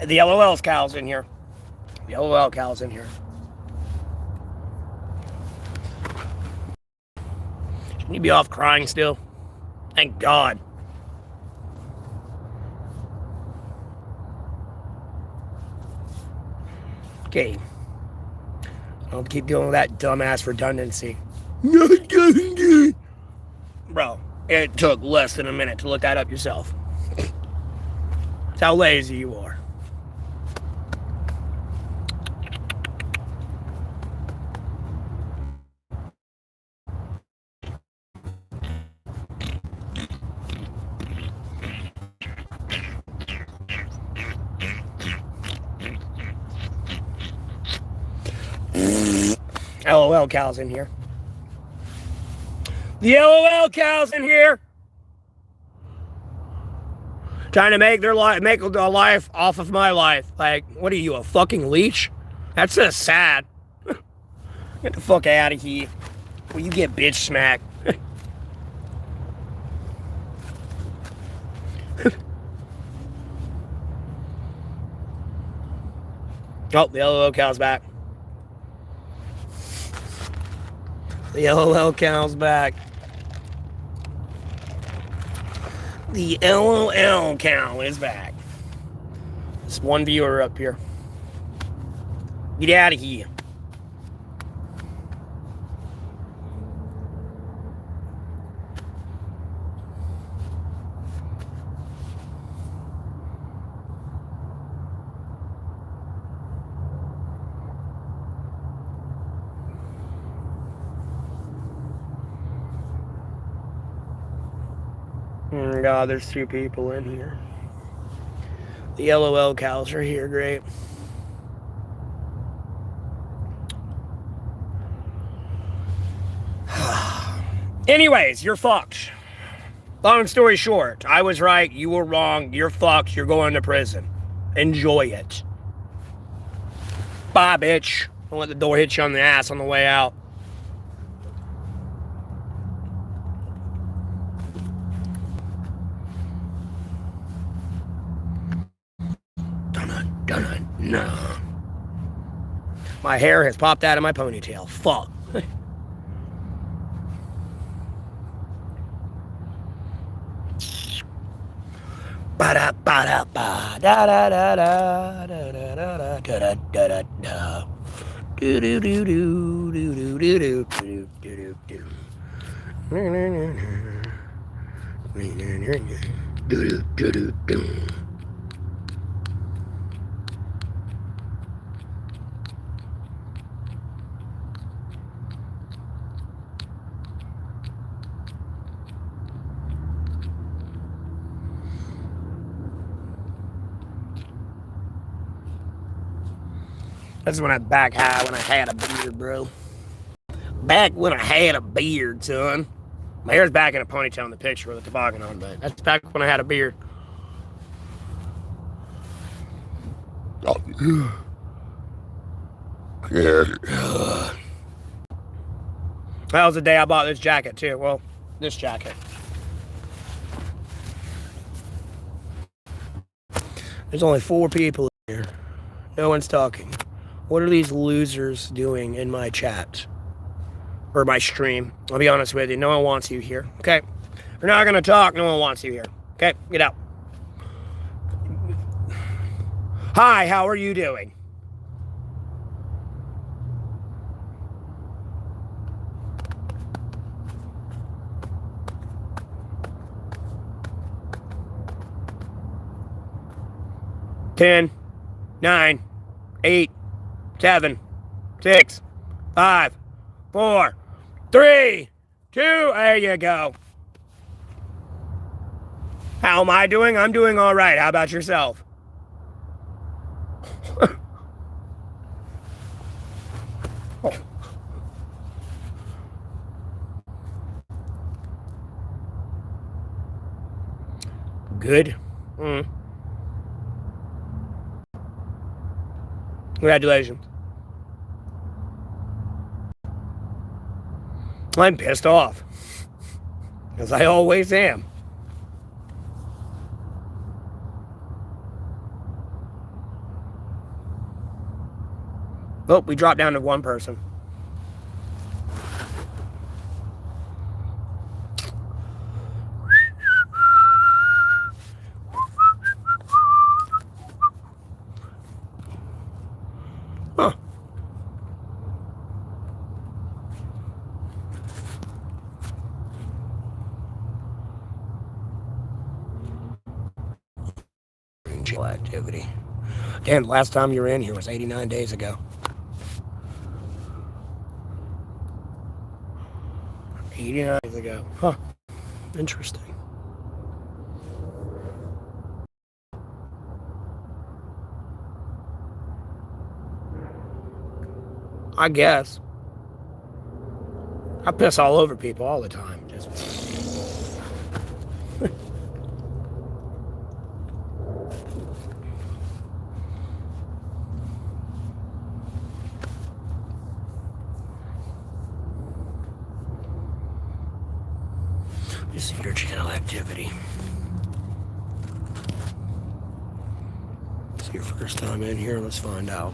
The LOL cow's in here. The LOL cow's in here. Shouldn't you be off crying still? Thank God. Okay. I'll keep dealing with that dumbass redundancy. Bro, it took less than a minute to look that up yourself. That's how lazy you are. LOL cow's in here. The LOL cow's in here. Trying to make their life, make a life off of my life. Like, what are you, a fucking leech? That's just sad. Get the fuck out of here. Well, you get bitch smacked. Oh, the LOL cow's back. The LOL cow's back. The LOL cow is back. There's one viewer up here. Get out of here. Oh God, there's 2 people in here. The LOL cows are here, great. Anyways, you're fucked. Long story short, I was right, you were wrong, you're fucked, you're going to prison. Enjoy it. Bye, bitch. Don't let the door hit you on the ass on the way out. No. My hair has popped out of my ponytail. Fuck. Ba da ba da ba da da da da da da da da da da da. Do do do do do do do do do do do. Do do do do. That's when I back high when I had a beard, bro. Back when I had a beard, son. My hair's back in a ponytail in the picture with a toboggan on, but that's back when I had a beard. That was the day I bought this jacket, too. Well, this jacket. There's only 4 people here. No one's talking. What are these losers doing in my chat? Or my stream? I'll be honest with you. No one wants you here. Okay? We're not going to talk. No one wants you here. Okay? Get out. Hi, how are you doing? Ten, 9, 8, 7, 6, 5, 4, 3, 2, there you go. How am I doing? I'm doing all right. How about yourself? Oh. Good. Congratulations. I'm pissed off. As I always am. Oh, we dropped down to one person. Huh. Activity. Damn, last time you were in here was 89 days ago. 89 days ago. Huh. Interesting. I guess. I piss all over people all the time. Just... This is your channel activity. It's your first time in here. Let's find out.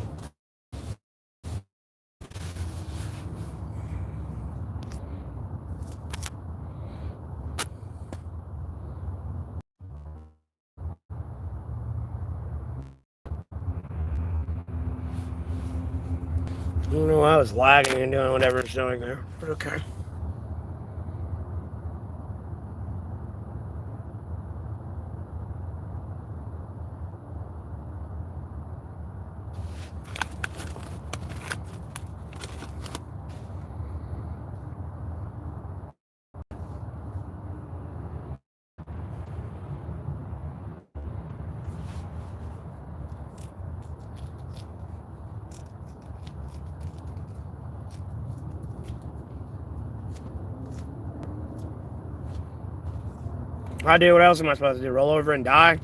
I don't know, I was lagging and doing whatever it's doing there, but okay. I do. What else am I supposed to do? Roll over and die?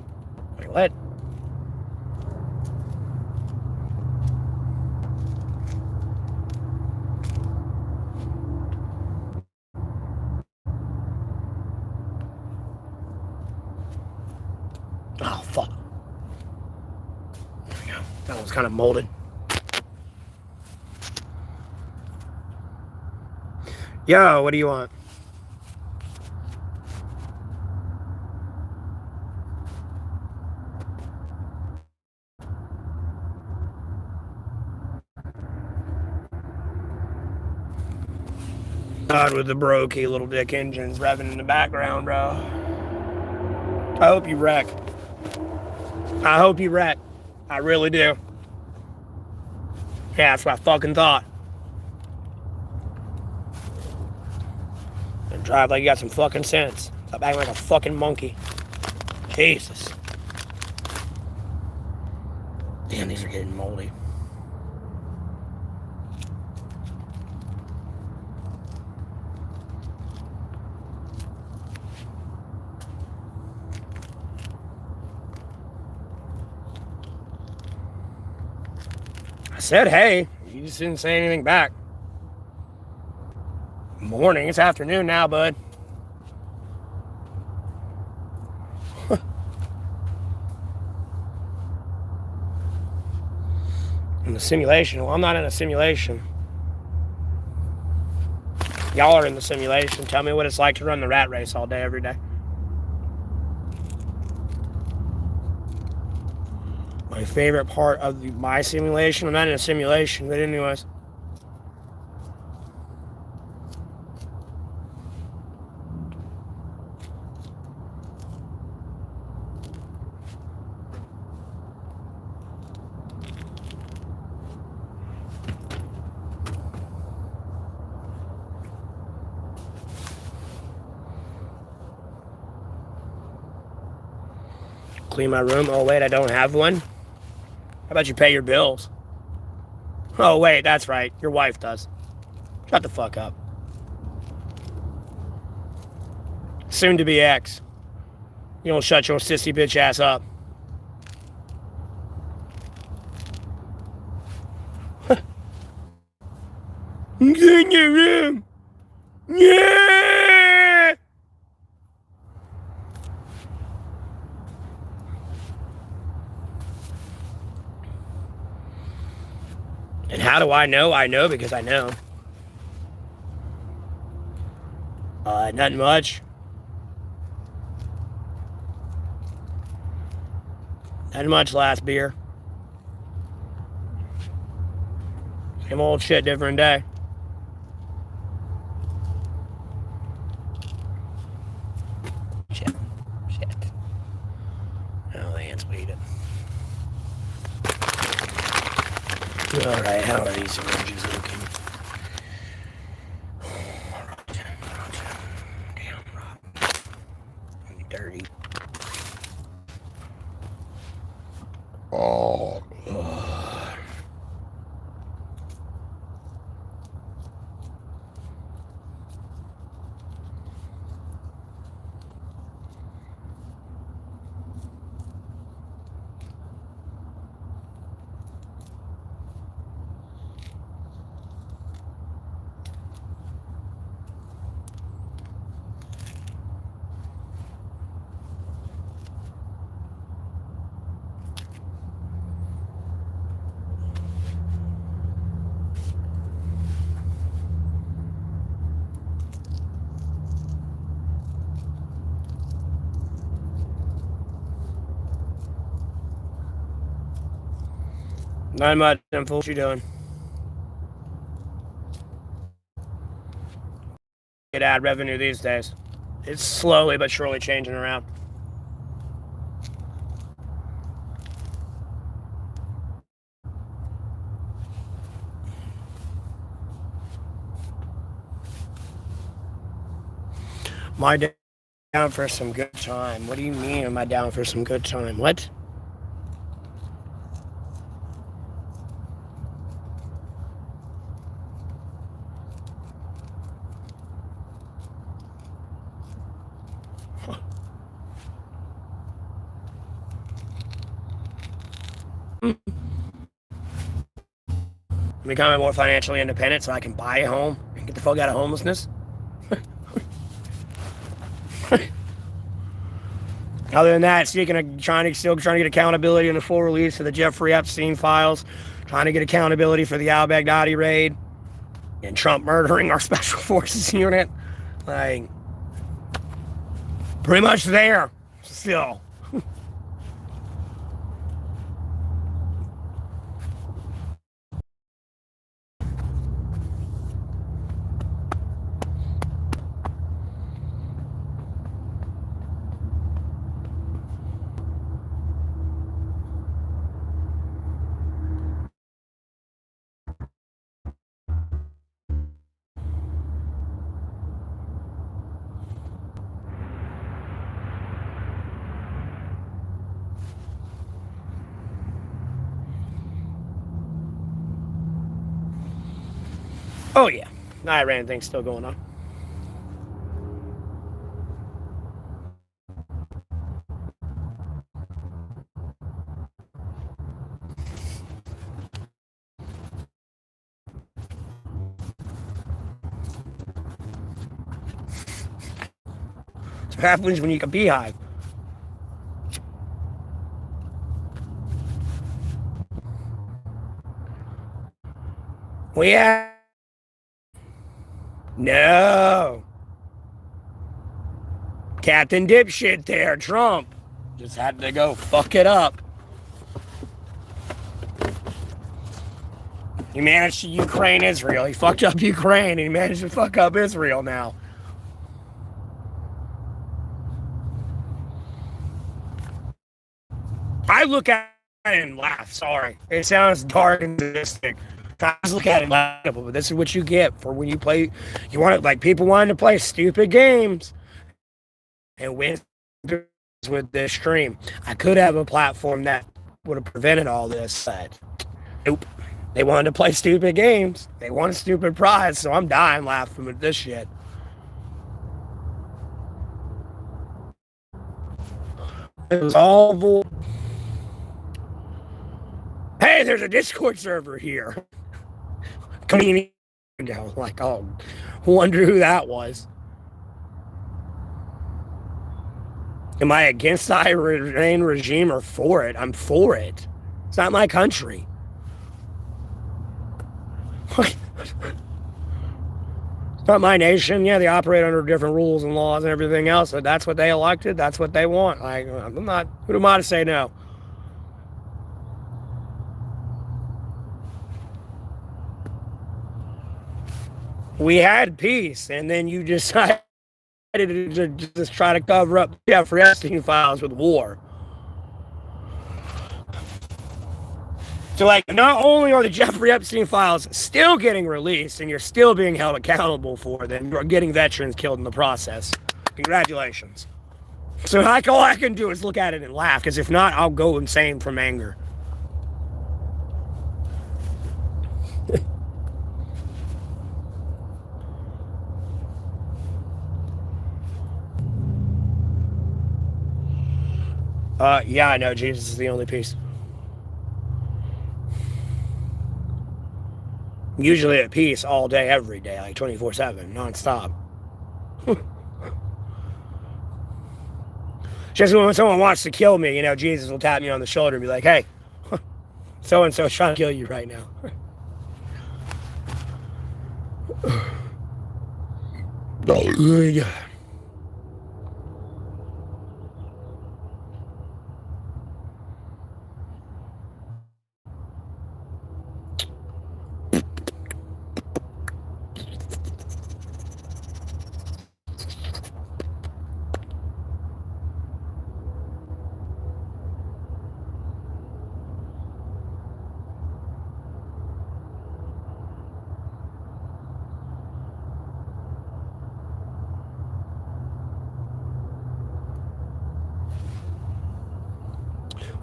Like what? Oh, fuck. There we go. That one's kind of molded. Yo, what do you want? God, with the brokey little dick engines revving in the background, bro. I hope you wreck. I hope you wreck. I really do. Yeah, that's what I fucking thought. And drive like you got some fucking sense. Stop acting like a fucking monkey. Jesus. Damn, these are getting moldy. I said, hey, you just didn't say anything back. Morning, it's afternoon now, bud. In the simulation? Well, I'm not in a simulation. Y'all are in the simulation. Tell me what it's like to run the rat race all day, every day. My favorite part of my simulation, I'm not in a simulation, but anyways. Clean my room. Oh, wait, I don't have one. How about you pay your bills? Oh, wait, that's right. Your wife does. Shut the fuck up. Soon to be ex. You don't shut your sissy bitch ass up. Get in your room. Yeah. And how do I know? I know because I know. Nothing much. Nothing much last beer. Same old shit, different day. Shit. Oh, the ants will eat it. Alright, how are these oranges looking? Damn, rotten. Dirty. Oh. Not much, simple. What you doing? Get ad revenue these days. It's slowly but surely changing around. Am I down for some good time? What do you mean, am I down for some good time? What? Becoming more financially independent so I can buy a home and get the fuck out of homelessness. Other than that, still trying to get accountability in the full release of the Jeffrey Epstein files, trying to get accountability for the al-Baghdadi raid, and Trump murdering our special forces unit. Like, pretty much there still. Oh yeah, Iran thing's still going on. What happens when you can beehive? Yeah. No. Captain Dipshit there, Trump. Just had to go fuck it up. He managed to Ukraine Israel. He fucked up Ukraine and he managed to fuck up Israel now. I look at it and laugh, sorry. It sounds dark and sadistic. I just look at it and laugh, but this is what you get for when you play. You want it like people wanting to play stupid games and win with this stream. I could have a platform that would have prevented all this, but nope. They wanted to play stupid games. They want a stupid prize, so I'm dying laughing at this shit. It was all hey, there's a Discord server here. Community, like, oh, wonder who that was. Am I against the Iran regime or for it? I'm for it. It's not my country. Not my nation. Yeah, they operate under different rules and laws and everything else. But that's what they elected. That's what they want. I'm not. Who am I to say no? We had peace, and then you decided to just try to cover up Jeffrey Epstein files with war. So, not only are the Jeffrey Epstein files still getting released and you're still being held accountable for them, you're getting veterans killed in the process. Congratulations. So, all I can do is look at it and laugh, because if not, I'll go insane from anger. Yeah, I know. Jesus is the only peace. Usually at peace all day, every day, 24/7, nonstop. Just when someone wants to kill me, Jesus will tap me on the shoulder and be like, hey, so-and-so is trying to kill you right now.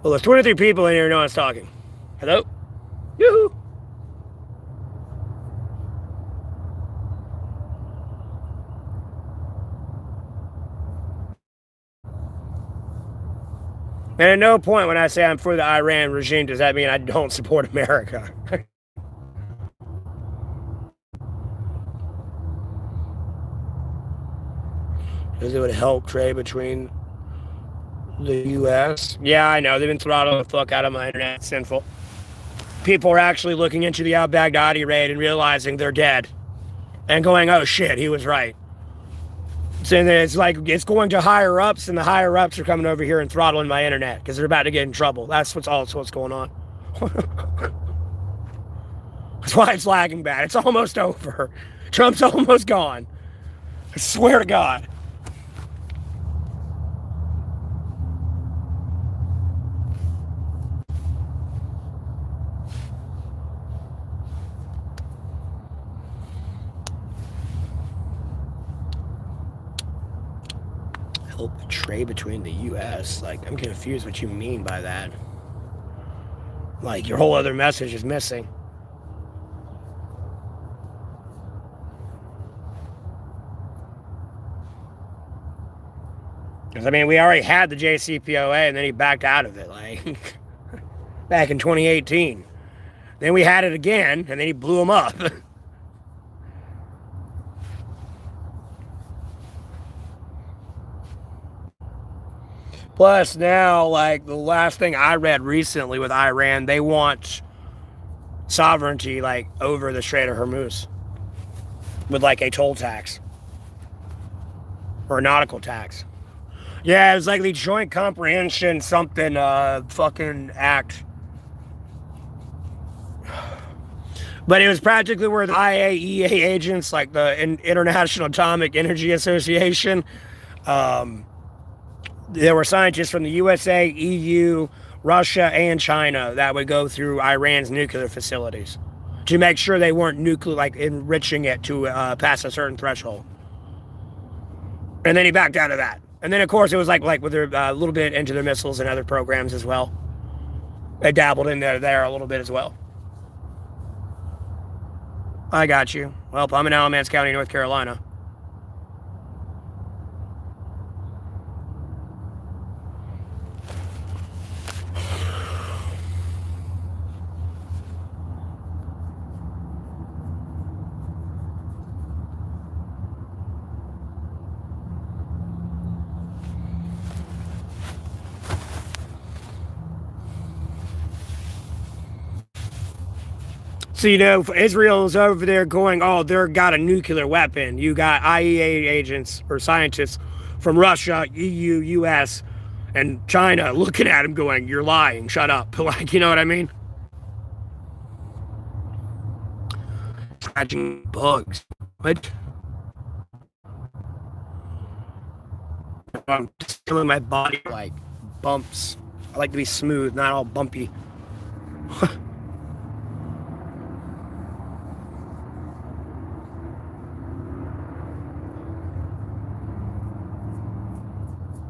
Well, there's 23 people in here, no one's talking. Hello? Yoo-hoo! And at no point when I say I'm for the Iran regime does that mean I don't support America. Because it would help trade between the U.S. Yeah, I know. They've been throttling the fuck out of my internet. It's sinful. People are actually looking into the al-Baghdadi raid and realizing they're dead. And going, oh shit, he was right. So it's going to higher ups, and the higher ups are coming over here and throttling my internet because they're about to get in trouble. That's what's going on. That's why it's lagging bad. It's almost over. Trump's almost gone. I swear to God. Help trade between the U.S. I'm confused what you mean by that. Your whole other message is missing. Because, we already had the JCPOA, and then he backed out of it, back in 2018. Then we had it again, and then he blew them up. Plus, now, the last thing I read recently with Iran, they want sovereignty, over the Strait of Hormuz. With, a toll tax. Or a nautical tax. Yeah, it was the Joint Comprehension something, fucking act. But it was practically where the IAEA agents, the International Atomic Energy Association, there were scientists from the USA, EU, Russia, and China that would go through Iran's nuclear facilities to make sure they weren't enriching it to pass a certain threshold. And then he backed out of that. And then, of course, it was with their a little bit into their missiles and other programs as well. They dabbled in there a little bit as well. I got you. Well, I'm in Alamance County, North Carolina. So, Israel's over there going, oh, they've got a nuclear weapon. You got IEA agents or scientists from Russia, EU, US, and China looking at him going, you're lying, shut up. Like, you know what I mean? Scratching bugs. What? I'm just feeling my body like bumps. I like to be smooth, not all bumpy.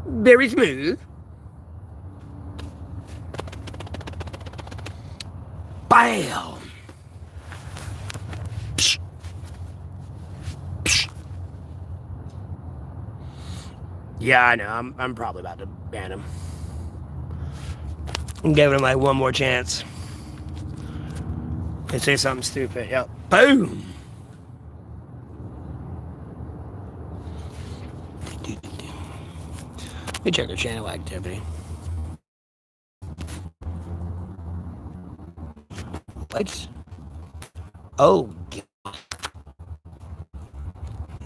Very smooth. Bam! Psh. Psh. Yeah, I know. I'm probably about to ban him. I'm giving him like one more chance. And say something stupid. Yep. Boom! Let me check the channel activity. What? Oh, God.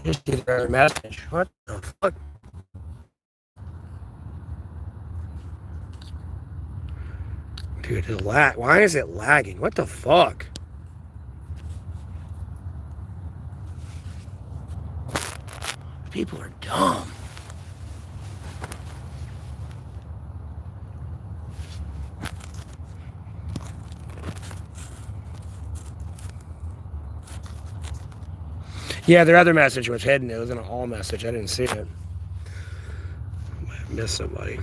Just did a message. What the fuck? Dude, it's lag. Why is it lagging? What the fuck? People are dumb. Yeah, their other message was hidden. It was in an all message. I didn't see it. I might have missed somebody.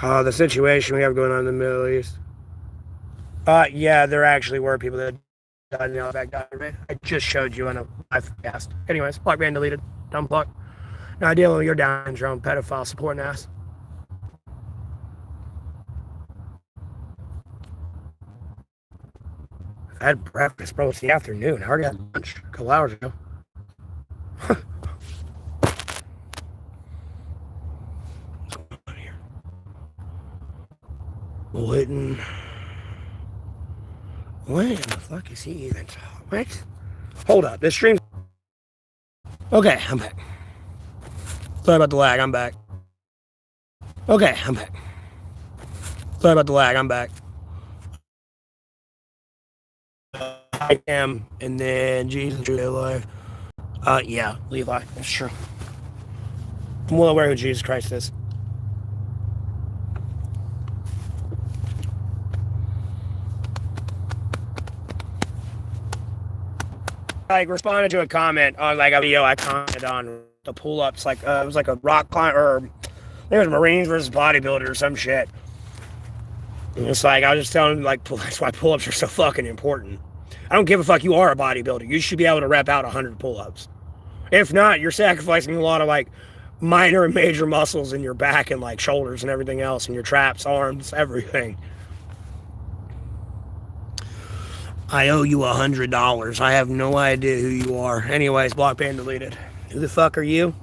The situation we have going on in the Middle East. Yeah, there actually were people that died in the Outback document. I just showed you on a live cast. Anyways, block ban deleted. Dumb block. Now, ideally, you're down your own pedophile supporting ass. I had breakfast, bro. It's the afternoon. I already had lunch a couple hours ago. Witten. What in the fuck is he even talking? What? Hold up. This stream's. Okay, I'm back. Sorry about the lag. I'm back. Okay, I'm back. Sorry about the lag. I'm back. I am, and then Jesus drew their life. Yeah, Levi. That's true. I'm well aware who Jesus Christ is. Like responded to a comment on like a video I commented on the pull-ups. Like it was like a rock climber, or I think it was Marines versus bodybuilder or some shit. And it's like I was just telling him like that's why pull-ups are so fucking important. I don't give a fuck. You are a bodybuilder. You should be able to rep out 100 pull-ups. If not, you're sacrificing a lot of like minor and major muscles in your back and like shoulders and everything else, and your traps, arms, everything. I owe you $100. I have no idea who you are. Anyways, block ban deleted. Who the fuck are you?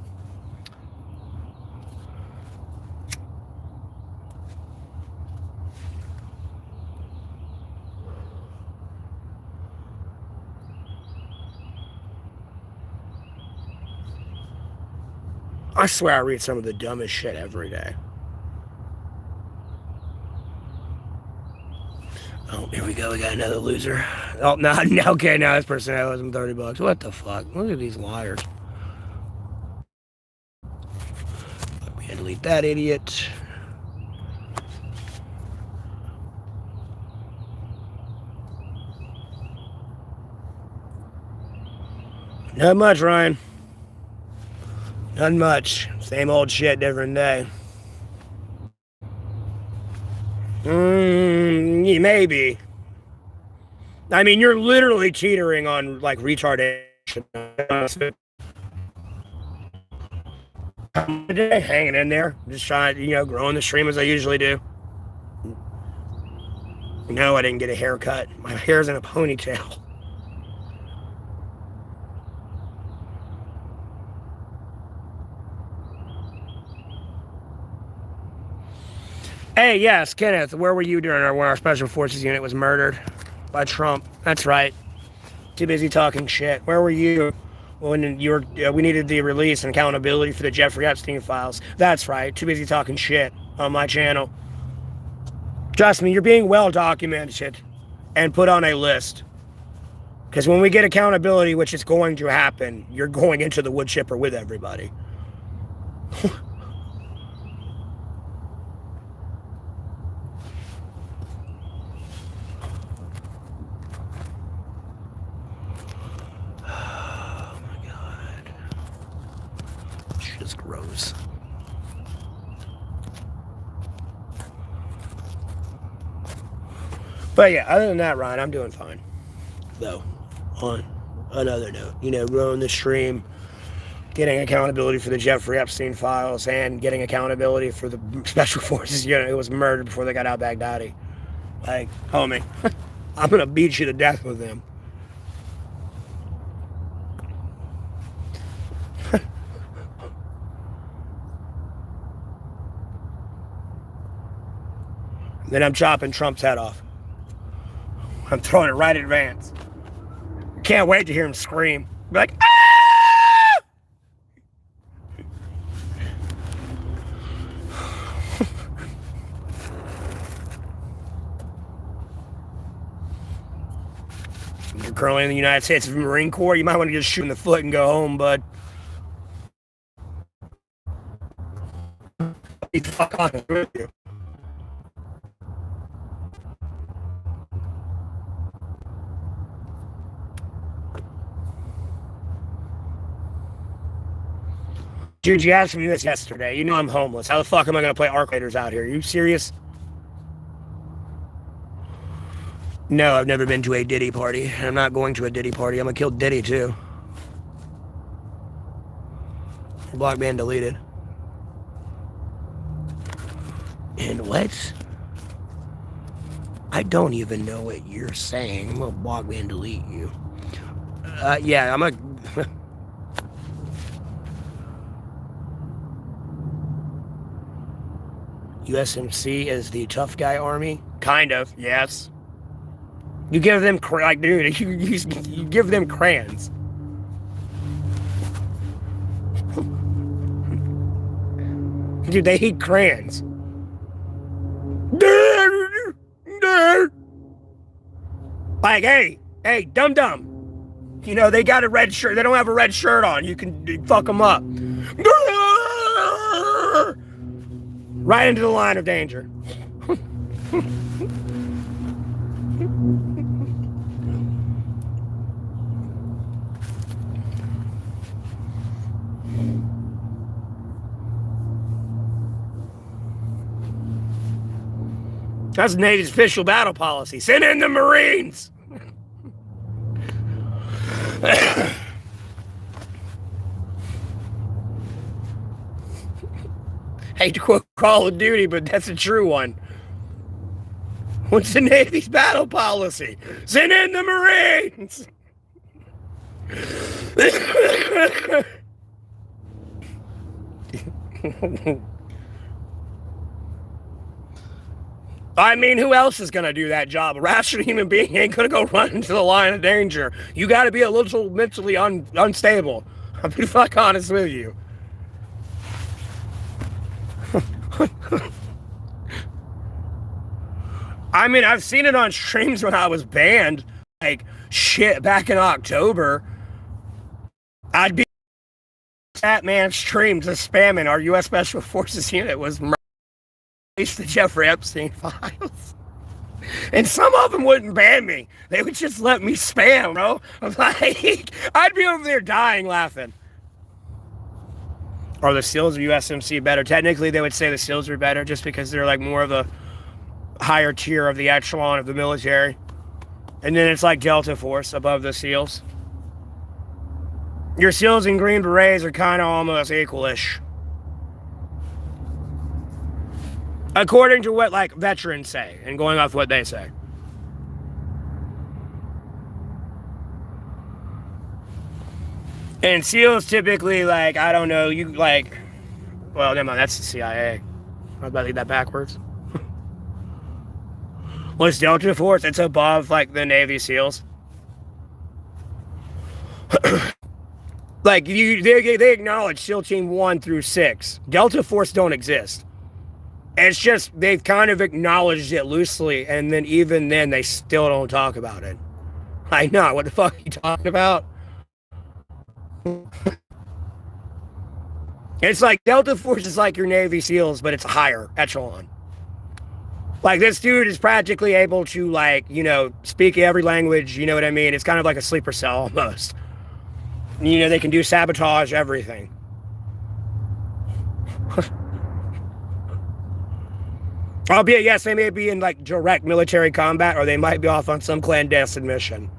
I swear I read some of the dumbest shit every day. Oh, here we go. We got another loser. Oh, no, okay, now this person owes him $30. What the fuck? Look at these liars. Let me delete that idiot. Not much, Ryan. Not much. Same old shit, different day. Maybe. I mean, you're literally teetering on like retardation. Hanging in there, just trying, growing the stream as I usually do. No, I didn't get a haircut. My hair's in a ponytail. Hey, yes, Kenneth, where were you during when our special forces unit was murdered by Trump? That's right. Too busy talking shit. Where were you when we needed the release and accountability for the Jeffrey Epstein files? That's right. Too busy talking shit on my channel. Trust me, you're being well documented and put on a list. Because when we get accountability, which is going to happen, you're going into the wood chipper with everybody. Oh my God. It's just gross. But yeah, other than that, Ryan, I'm doing fine. Though, on another note, growing the stream, getting accountability for the Jeffrey Epstein files, and getting accountability for the special forces unit who was murdered before they got out Baghdadi. Like, homie, I'm gonna beat you to death with them. Then I'm chopping Trump's head off. I'm throwing it right at Vance. Can't wait to hear him scream. Be like, ah! You're currently in the United States Marine Corps. You might want to just shoot in the foot and go home, bud. Be fuck honest with you. Dude, you asked me this yesterday. You know I'm homeless. How the fuck am I going to play Arc Raiders out here? Are you serious? No, I've never been to a Diddy party. I'm not going to a Diddy party. I'm going to kill Diddy, too. Block ban deleted. And what? I don't even know what you're saying. I'm going to block ban delete you. Yeah, I'm a... USMC is the tough guy army? Kind of, yes. You give them, like, dude, you give them crayons. Dude, they eat crayons. Like, hey, dum-dum. They got a red shirt. They don't have a red shirt on. You can fuck them up. Right into the line of danger. That's the Navy's official battle policy. Send in the Marines! Hate to quote Call of Duty, but that's a true one. What's the Navy's battle policy? Send in the Marines! I mean, who else is going to do that job? A rational human being ain't going to go run into the line of danger. You got to be a little mentally unstable. I'll be fuck honest with you. I mean, I've seen it on streams when I was banned. Like, shit, back in October. I'd be that man stream just spamming our U.S. Special Forces unit was released the Jeffrey Epstein files. And some of them wouldn't ban me. They would just let me spam, bro. I'm like, I'd be over there dying laughing. Are the SEALs of USMC better? Technically, they would say the SEALs are better just because they're like more of a higher tier of the echelon of the military. And then it's like Delta Force above the SEALs. Your SEALs and Green Berets are kind of almost equal-ish. According to what, like, veterans say, and going off what they say. And SEALs typically, like, I don't know, you, like... Well, never mind, that's the CIA. I was about to leave that backwards. Was Delta Force? It's above like the Navy SEALs. Like they acknowledge SEAL Team 1 through 6. Delta Force don't exist. It's just they've kind of acknowledged it loosely, and then even then they still don't talk about it. I know, what the fuck are you talking about? It's like Delta Force is like your Navy SEALs, but it's a higher echelon. Like, this dude is practically able to, like, you know, speak every language, you know what I mean? It's kind of like a sleeper cell almost. You know, they can do sabotage, everything. Albeit, yes, they may be in, like, direct military combat, or they might be off on some clandestine mission.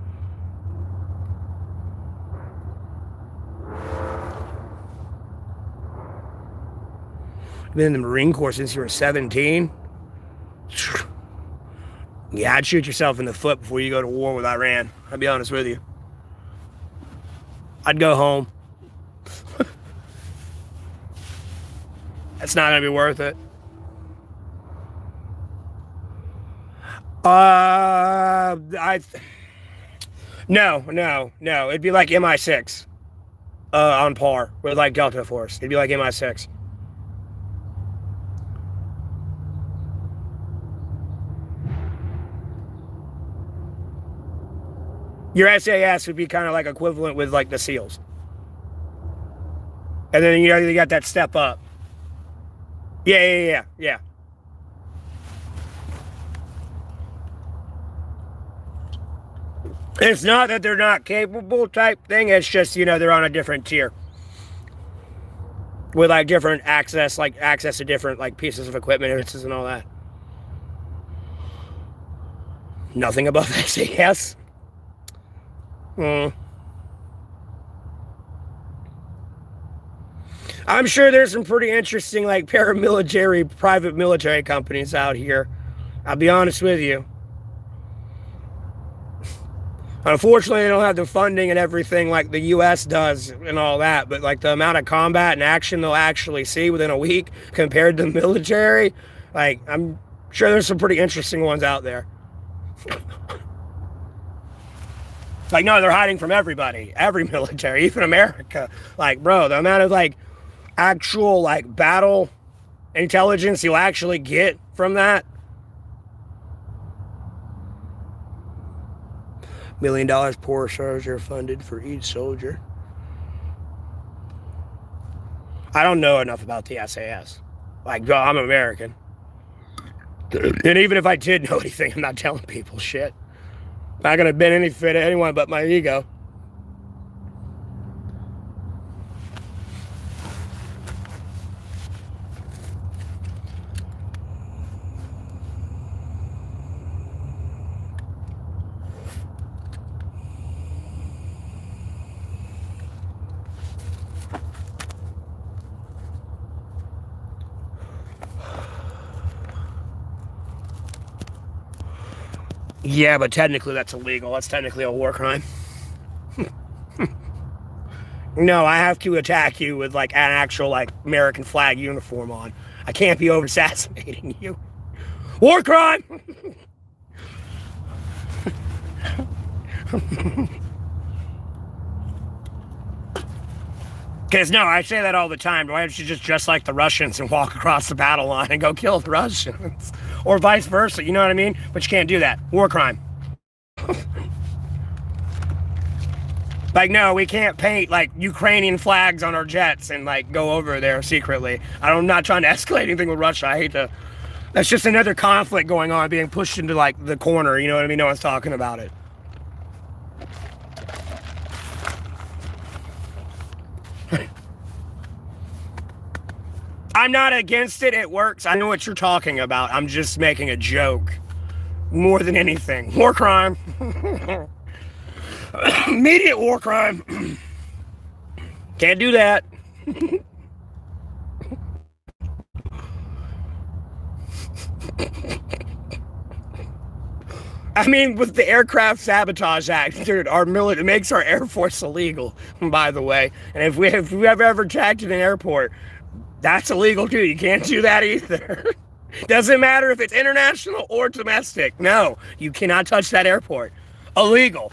Been in the Marine Corps since you were 17. Yeah, I'd shoot yourself in the foot before you go to war with Iran. I'll be honest with you. I'd go home. It's not going to be worth it. No. It'd be like MI6. On par with like Delta Force. It'd be like MI6. Your SAS would be kind of like equivalent with like the SEALs. And then, you know, you got that step up. Yeah. It's not that they're not capable type thing. It's just, you know, they're on a different tier. With like different access to different like pieces of equipment and all that. Nothing above SAS. I'm sure there's some pretty interesting like paramilitary, private military companies out here. I'll be honest with you. Unfortunately, they don't have the funding and everything like the U.S. does and all that, but like the amount of combat and action they'll actually see within a week compared to the military, like I'm sure there's some pretty interesting ones out there. Like, no, they're hiding from everybody, every military, even America. Like, bro, the amount of, like, actual, like, battle intelligence you'll actually get from that. $1 million per soldier funded for each soldier. I don't know enough about the SAS. Like, bro, I'm American. And even if I did know anything, I'm not telling people shit. Not gonna bend any fit to anyone but my ego. Yeah, but technically that's illegal. That's technically a war crime. No, I have to attack you with like an actual like American flag uniform on. I can't be over assassinating you. War crime! Because no, I say that all the time. Why don't you just dress like the Russians and walk across the battle line and go kill the Russians? Or vice versa, you know what I mean? But you can't do that. War crime. Like, no, we can't paint like Ukrainian flags on our jets and like go over there secretly. I'm not trying to escalate anything with Russia. I hate to. That's just another conflict going on, being pushed into like the corner, you know what I mean? No one's talking about it. I'm not against it. It works. I know what you're talking about. I'm just making a joke. More than anything. War crime. Immediate war crime. Can't do that. I mean, with the Aircraft Sabotage Act, dude, it makes our Air Force illegal, by the way. And if we have ever attacked an airport, that's illegal too. You can't do that either. Doesn't matter if it's international or domestic. No, you cannot touch that airport. Illegal.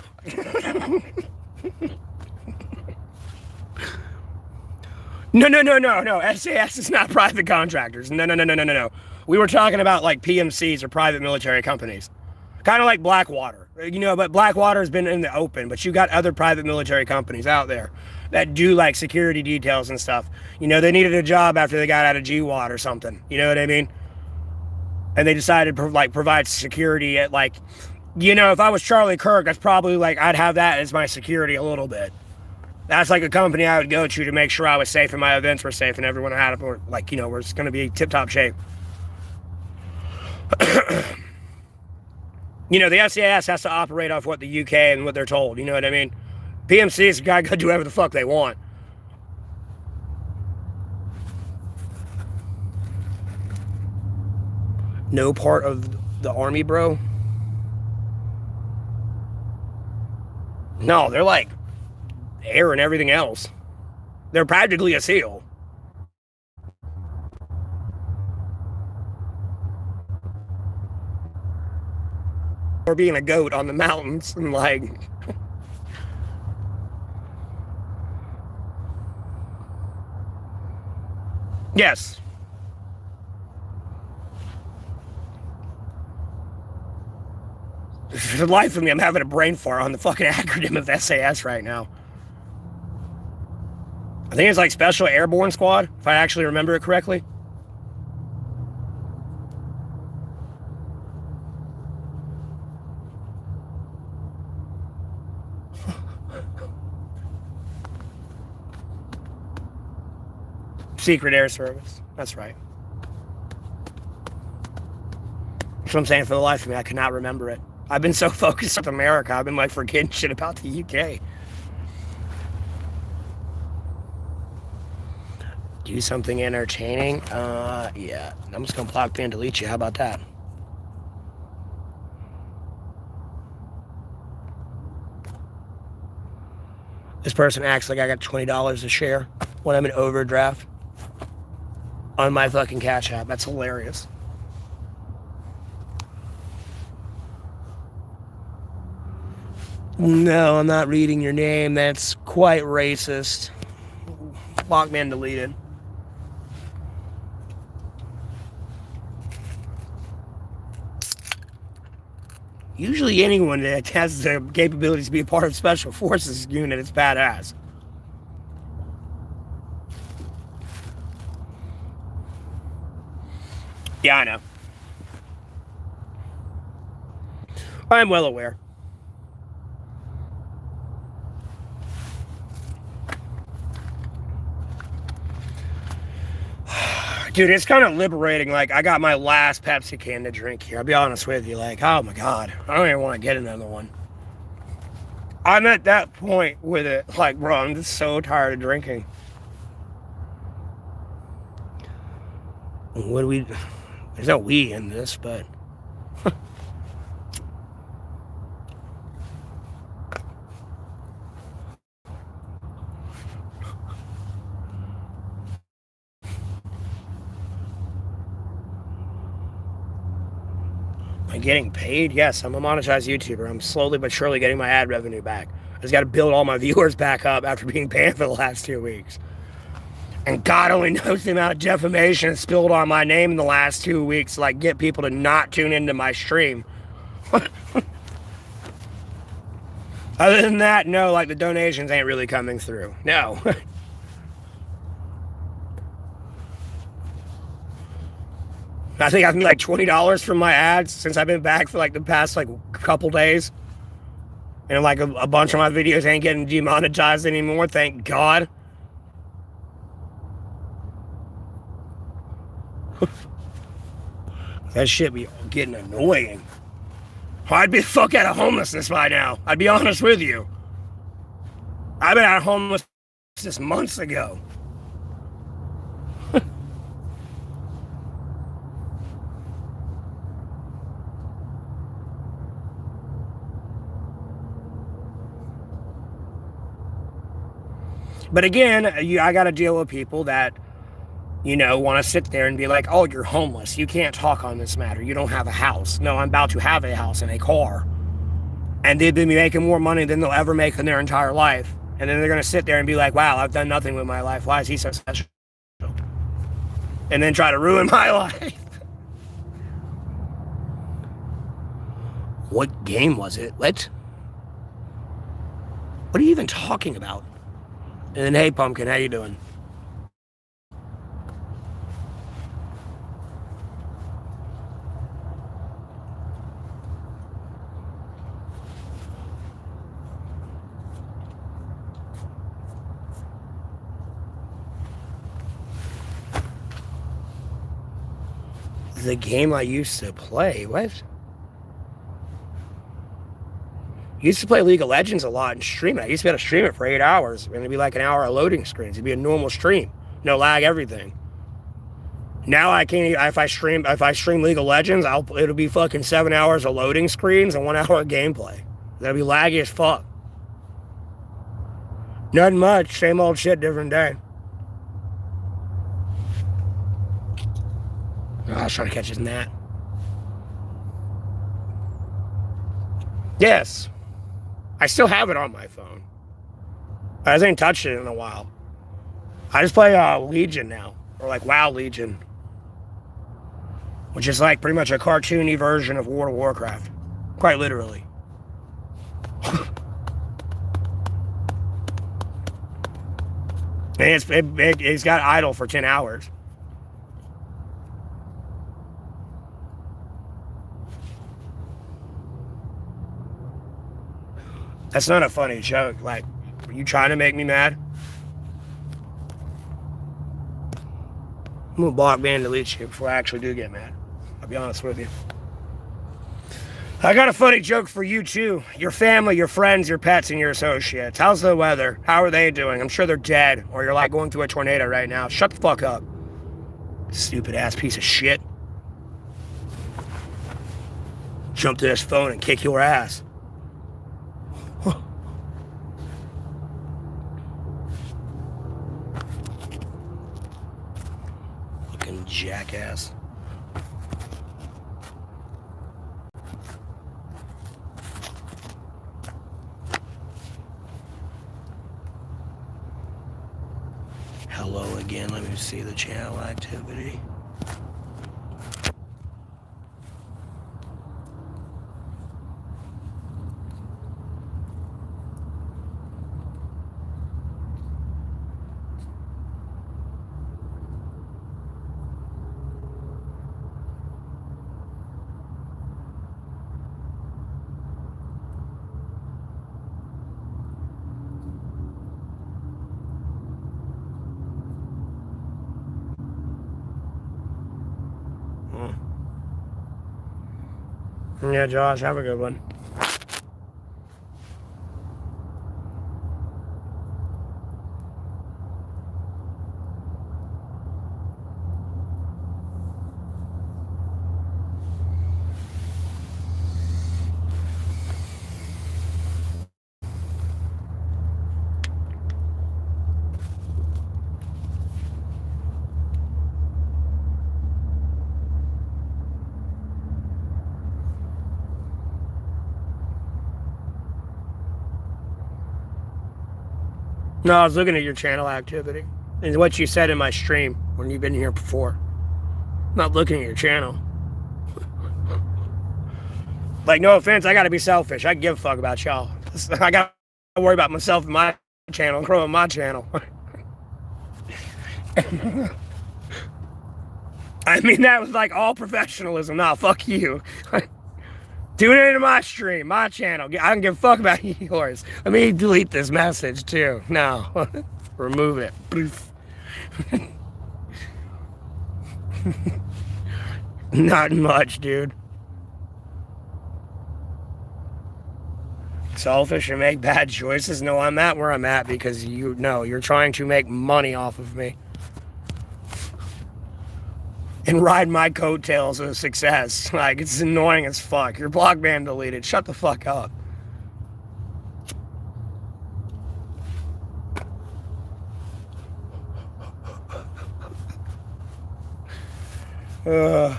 No. SAS is not private contractors. No. We were talking about like PMCs or private military companies. Kind of like Blackwater. But Blackwater has been in the open, but you got other private military companies out there that do like security details and stuff. They needed a job after they got out of GWAT or something. You know what I mean? And they decided to provide security at if I was Charlie Kirk, that's probably I'd have that as my security a little bit. That's like a company I would go to make sure I was safe and my events were safe and everyone had we're going to be tip-top shape. The SAS has to operate off what the UK and what they're told. You know what I mean? PMCs got to do whatever the fuck they want. No part of the army, bro? No, they're like air and everything else. They're practically a SEAL. Or being a goat on the mountains and yes. For the life of me, I'm having a brain fart on the fucking acronym of SAS right now. I think it's Special Airborne Squad, if I actually remember it correctly. Secret Air Service. That's right. That's what I'm saying. For the life of me, I cannot remember it. I've been so focused on America, I've been forgetting shit about the UK. Do something entertaining? Yeah. I'm just gonna block and delete you. How about that? This person acts like I got $20 a share when I'm in overdraft on my fucking Cash App. That's hilarious. No, I'm not reading your name. That's quite racist. Block man deleted. Usually anyone that has the capabilities to be a part of Special Forces unit is badass. Yeah, I know. I'm well aware. Dude, it's kind of liberating. I got my last Pepsi can to drink here. I'll be honest with you. Oh my God. I don't even want to get another one. I'm at that point with it. Bro, I'm just so tired of drinking. What do we... There's no we in this, but... Am I getting paid? Yes, I'm a monetized YouTuber. I'm slowly but surely getting my ad revenue back. I just got to build all my viewers back up after being banned for the last 2 weeks. And God only knows the amount of defamation spilled on my name in the last 2 weeks to get people to not tune into my stream. Other than that, no, the donations ain't really coming through. No. I think I've made $20 from my ads since I've been back for the past couple days. And a bunch of my videos ain't getting demonetized anymore, thank God. That shit be getting annoying. I'd be the fuck out of homelessness by now. I'd be honest with you. I've been out of homelessness months ago. But again, I got to deal with people that want to sit there and be like, oh, you're homeless. You can't talk on this matter. You don't have a house. No, I'm about to have a house and a car. And they've been making more money than they'll ever make in their entire life. And then they're going to sit there and be like, wow, I've done nothing with my life. Why is he so special? And then try to ruin my life. What game was it? What are you even talking about? And then, hey, Pumpkin, how you doing? The game I used to play. What? I used to play League of Legends a lot and stream it. I used to be able to stream it for 8 hours. And it'd be like an hour of loading screens. It'd be a normal stream. No lag, everything. Now I can't, if I stream League of Legends, it'll be fucking 7 hours of loading screens and 1 hour of gameplay. That'll be laggy as fuck. Nothing much. Same old shit, different day. Oh, I was trying to catch his gnat. Yes. I still have it on my phone. I haven't touched it in a while. I just play Legion now. Or like WoW Legion. Which is like pretty much a cartoony version of World of Warcraft. Quite literally. And it's got idle for 10 hours. That's not a funny joke. Like, are you trying to make me mad? I'm gonna block ban delete you before I actually do get mad. I'll be honest with you. I got a funny joke for you too. Your family, your friends, your pets, and your associates. How's the weather? How are they doing? I'm sure they're dead, or you're like going through a tornado right now. Shut the fuck up. Stupid ass piece of shit. Jump to this phone and kick your ass. Fucking jackass. Hello again. Let me see the channel activity. Yeah, Josh, have a good one. No, I was looking at your channel activity and what you said in my stream when you've been here before. I'm not looking at your channel. Like, no offense, I gotta be selfish. I give a fuck about y'all. I gotta worry about myself and my channel and growing my channel. I mean, that was like all professionalism. Nah, fuck you. Tune into my stream, my channel. I don't give a fuck about yours. Let me delete this message too. No. Remove it. Not much, dude. Selfish and make bad choices? No, I'm at where I'm at because you're trying to make money off of me. And ride my coattails of success. Like, it's annoying as fuck. Your block ban deleted. Shut the fuck up. Making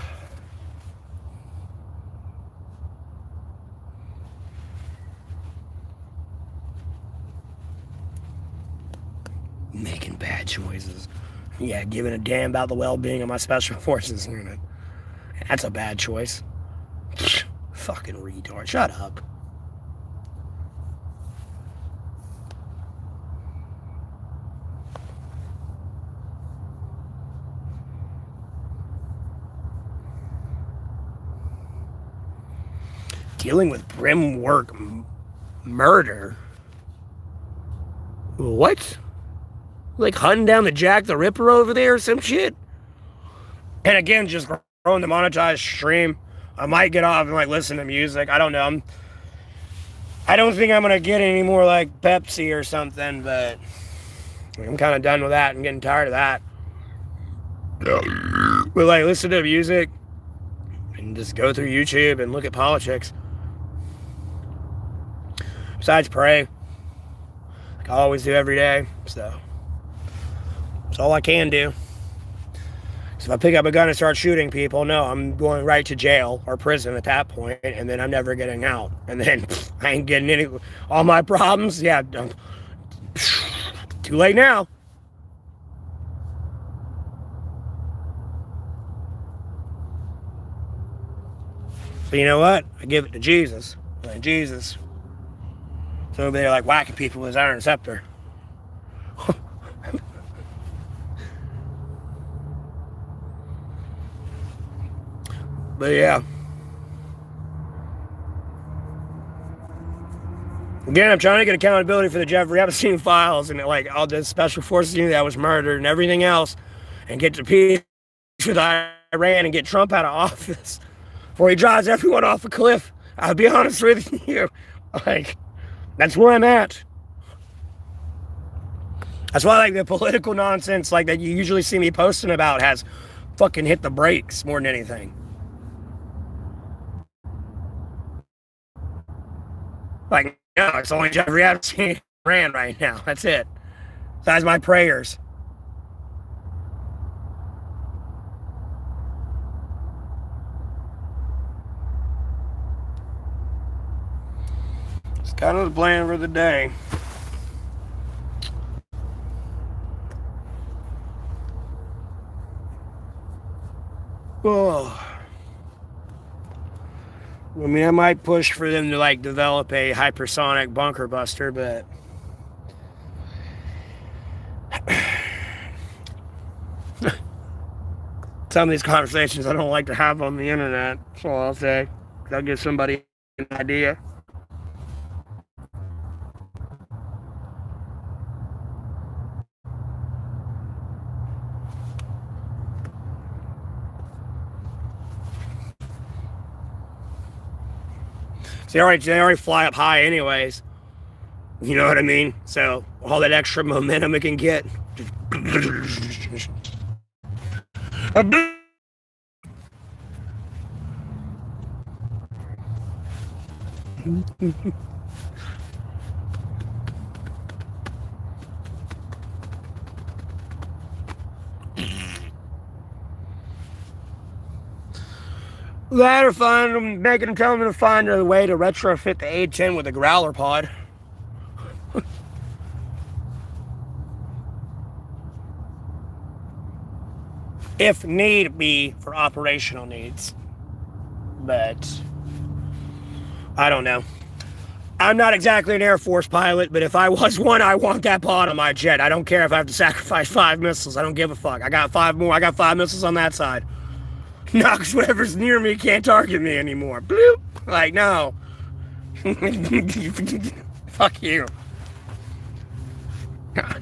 bad choices. Yeah, giving a damn about the well-being of my special forces unit. That's a bad choice. Fucking retard. Shut up. Dealing with grim work murder? What? Like hunting down the Jack the Ripper over there or some shit? And again, just growing the monetized stream. I might get off and like listen to music. I don't know. I don't think I'm gonna get any more like Pepsi or something, but I'm kind of done with that. I'm getting tired of that. But like listen to music and just go through YouTube and look at politics. Besides pray, like I always do every day. So that's all I can do. So if I pick up a gun and start shooting people, no, I'm going right to jail or prison at that point, and then I'm never getting out. And then I ain't getting any, all my problems, yeah, too late now. So you know what? I give it to Jesus. Like, Jesus. So they're like whacking people with his iron scepter. But yeah. Again, I'm trying to get accountability for the Jeffrey Epstein files and like all the special forces unit that was murdered and everything else, and get to peace with Iran and get Trump out of office before he drives everyone off a cliff. I'll be honest with you. Like, that's where I'm at. That's why like the political nonsense like that you usually see me posting about has fucking hit the brakes more than anything. Like, no, it's only Jeffrey Epstein ran right now. That's it. That's my prayers. It's kind of the plan for the day. Oh. I mean, I might push for them to like develop a hypersonic bunker buster, but some of these conversations I don't like to have on the internet. That's all I'll say. I'll give somebody an idea. They already fly up high anyways. You know what I mean? So all that extra momentum it can get. That or making them tell them to find a way to retrofit the A-10 with a growler pod. If need be for operational needs. But I don't know. I'm not exactly an Air Force pilot, but if I was one, I want that pod on my jet. I don't care if I have to sacrifice 5 missiles. I don't give a fuck. I got 5 more. I got 5 missiles on that side. Knocks whatever's near me can't target me anymore. Bloop. Like, no. Fuck you. I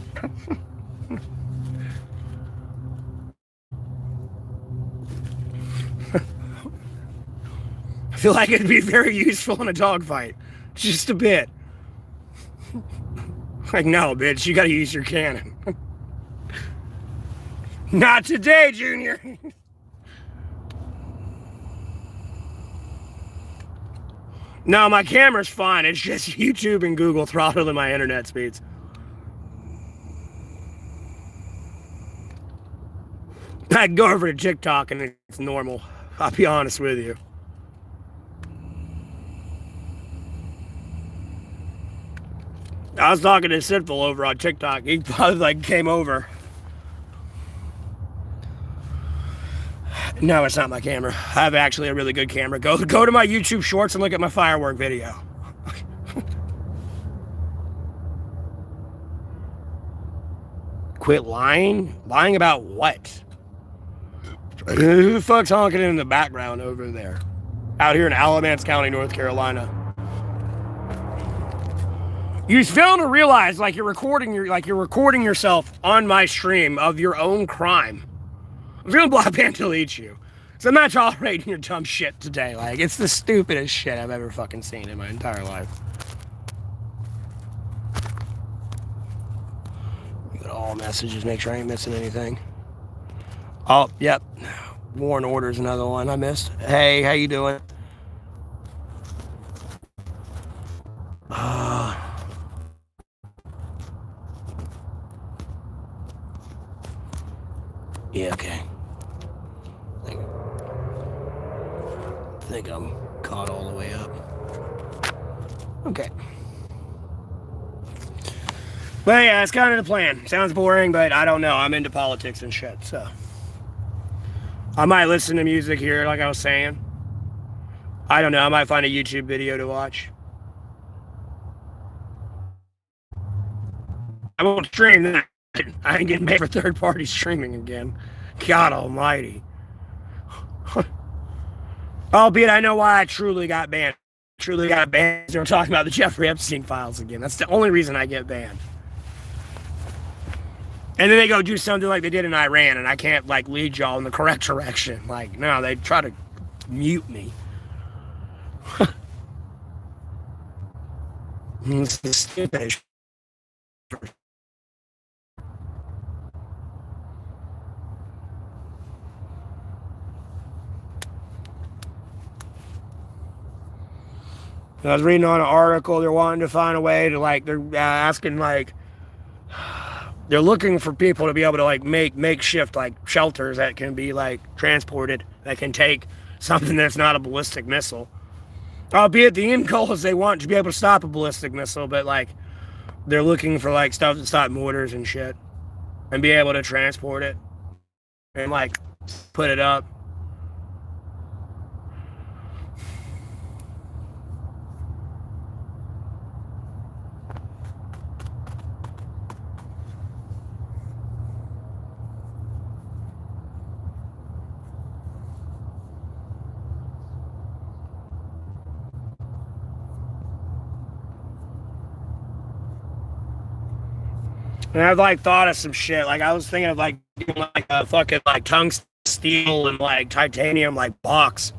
feel like it'd be very useful in a dogfight. Just a bit. Like, no, bitch, you gotta use your cannon. Not today, Junior. No, my camera's fine. It's just YouTube and Google throttling my internet speeds. I can go over to TikTok and it's normal. I'll be honest with you. I was talking to Sinful over on TikTok. He probably like came over. No, it's not my camera. I have actually a really good camera. Go to my YouTube Shorts and look at my firework video. Quit lying? Lying about what? Who the fuck's honking in the background over there? Out here in Alamance County, North Carolina. You fail to realize like you're recording yourself on my stream of your own crime. I'm gonna block and delete you. So I'm not tolerating your dumb shit today. Like, it's the stupidest shit I've ever fucking seen in my entire life. Look at all messages, make sure I ain't missing anything. Oh, yep. Warren Order's another one I missed. Hey, how you doing? Yeah, okay. I think I'm caught all the way up. Okay. But yeah, it's kind of the plan. Sounds boring, but I don't know. I'm into politics and shit, so. I might listen to music here, like I was saying. I don't know. I might find a YouTube video to watch. I won't stream that. I ain't getting paid for third-party streaming again. God almighty. Albeit I know why I truly got banned. They're talking about the Jeffrey Epstein files again. That's the only reason I get banned. And then they go do something like they did in Iran, and I can't, like, lead y'all in the correct direction. Like, no, they try to mute me. It's the stupidest. I was reading on an article, they're wanting to find a way to, like, they're asking, like, they're looking for people to be able to, like, make makeshift, like, shelters that can be, like, transported, that can take something that's not a ballistic missile. Albeit the end goal is they want to be able to stop a ballistic missile, but, like, they're looking for, like, stuff to stop mortars and shit, and be able to transport it, and, like, put it up. And I've, like, thought of some shit. Like, I was thinking of, like, doing, like, a fucking, like, tungsten steel and, like, titanium, like, box.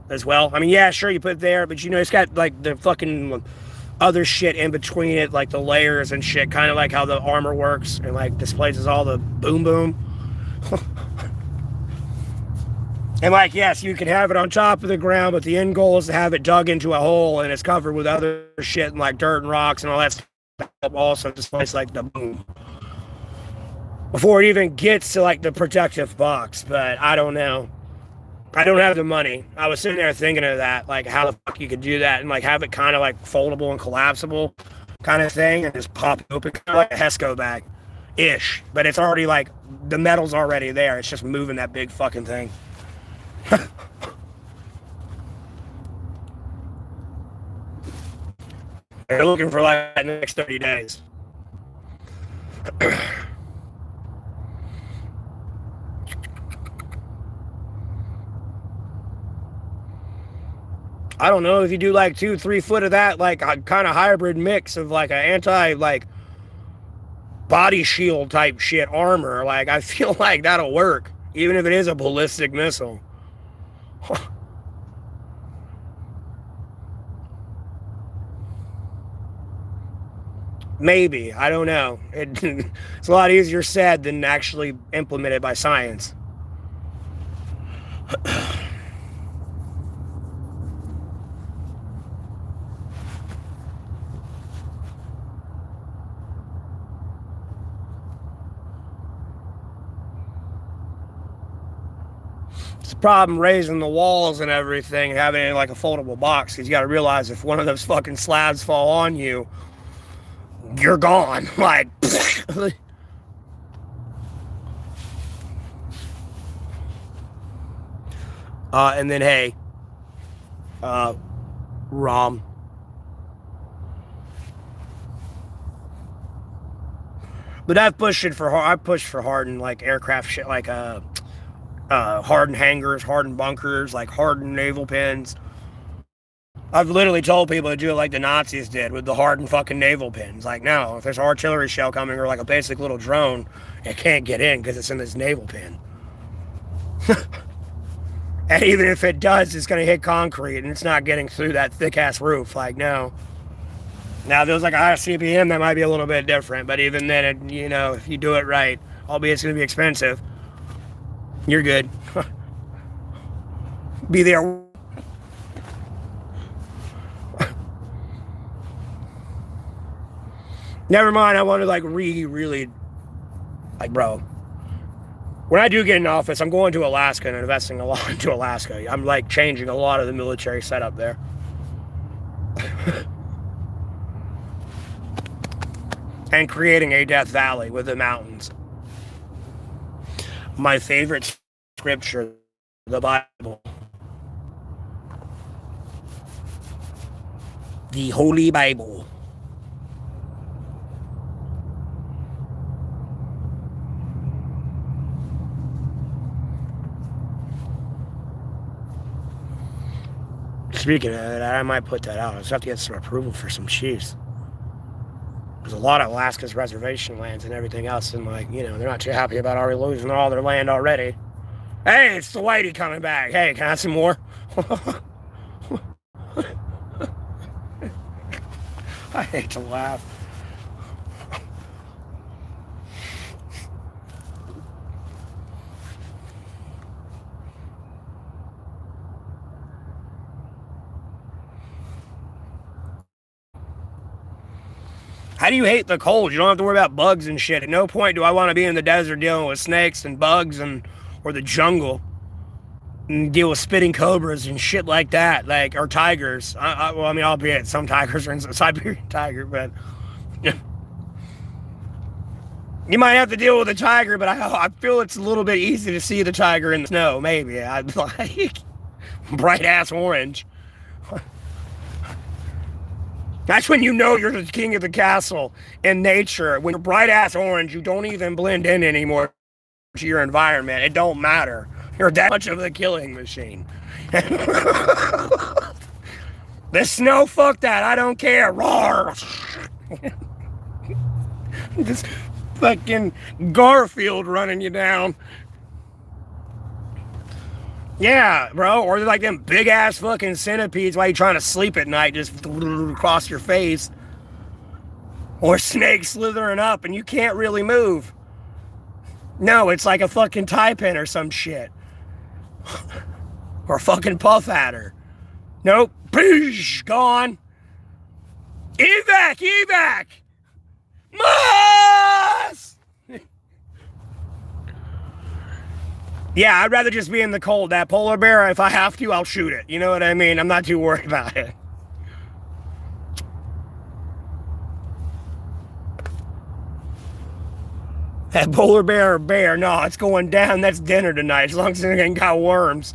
As well. I mean, yeah, sure, you put it there, but, you know, it's got, like, the fucking other shit in between it, like, the layers and shit, kind of like how the armor works, and, like, displaces all the boom boom. And, like, yes, you can have it on top of the ground, but the end goal is to have it dug into a hole, and it's covered with other shit, and, like, dirt and rocks and all that stuff. Also displays, like, the boom before it even gets to, like, the protective box. But I don't know, I don't have the money. I was sitting there thinking of that, like, how the fuck you could do that and, like, have it kind of, like, foldable and collapsible kind of thing, and just pop open, kind of like a Hesco bag ish, but it's already, like, the metal's already there, it's just moving that big fucking thing. They're looking for, like, the next 30 days. I don't know if you do, like, 2-3 foot of that, like, a kind of hybrid mix of, like, an anti, like, body shield type shit armor. Like, I feel like that'll work, even if it is a ballistic missile. Maybe. I don't know. It's a lot easier said than actually implemented by science. It's a problem raising the walls and everything, having it like a foldable box, because you got to realize if one of those fucking slabs fall on you, you're gone. Like, and then hey, ROM. But I pushed for hardened like aircraft shit, like hardened hangars, hardened bunkers, like hardened naval pins. I've literally told people to do it like the Nazis did with the hardened fucking naval pins. Like, no, if there's an artillery shell coming or like a basic little drone, it can't get in because it's in this naval pin. And even if it does, it's going to hit concrete and it's not getting through that thick-ass roof. Like, no. Now, if there's like a higher CPM, that might be a little bit different. But even then, if you do it right, albeit it's going to be expensive, you're good. Be there. Never mind, I want to like really, like, bro, when I do get in office, I'm going to Alaska and investing a lot into Alaska. I'm like changing a lot of the military setup there. And creating a Death Valley with the mountains. My favorite scripture, the Bible. The Holy Bible. Speaking of that, I might put that out. I just have to get some approval for some chiefs. There's a lot of Alaska's reservation lands and everything else, and they're not too happy about our losing all their land already. Hey, it's the whitey coming back. Hey, can I have some more? I hate to laugh. How do you hate the cold? You don't have to worry about bugs and shit. At no point do I want to be in the desert dealing with snakes and bugs or the jungle and deal with spitting cobras and shit like that, or tigers. Albeit some tigers are in a Siberian tiger, but you might have to deal with a tiger, but I feel it's a little bit easy to see the tiger in the snow, maybe. I'd like bright ass orange. That's when you know you're the king of the castle in nature. When you're bright ass orange, you don't even blend in anymore to your environment. It don't matter. You're that much of a killing machine. The snow, fuck that. I don't care. Roar. This fucking Garfield running you down. Yeah, bro, or like them big ass fucking centipedes while you're trying to sleep at night, just across your face. Or snakes slithering up and you can't really move. No, it's like a fucking taipan or some shit. Or a fucking puff adder. Nope, Poosh, gone. Evac! Moss! Yeah, I'd rather just be in the cold. That polar bear, if I have to, I'll shoot it. You know what I mean? I'm not too worried about it. That polar bear or bear, no, it's going down. That's dinner tonight, as long as it ain't got worms.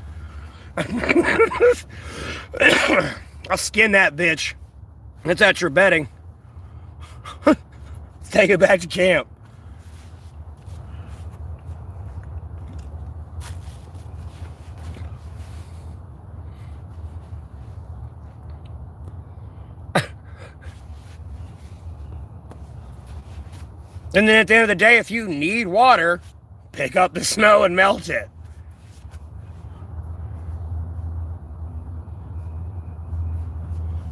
I'll skin that bitch. That's at your bedding. Let's take it back to camp. And then at the end of the day, if you need water, pick up the snow and melt it.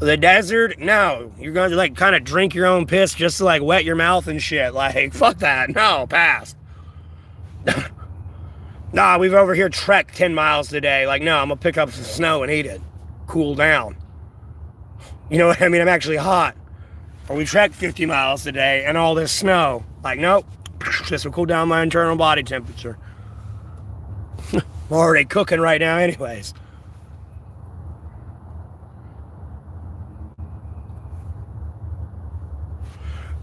The desert, no. You're going to kind of drink your own piss just to wet your mouth and shit. Fuck that. No, pass. Nah, we've over here trekked 10 miles today. No, I'm going to pick up some snow and eat it. Cool down. You know what I mean? I'm actually hot. Or we trekked 50 miles today and all this snow. Nope. This will cool down my internal body temperature. I'm already cooking right now anyways.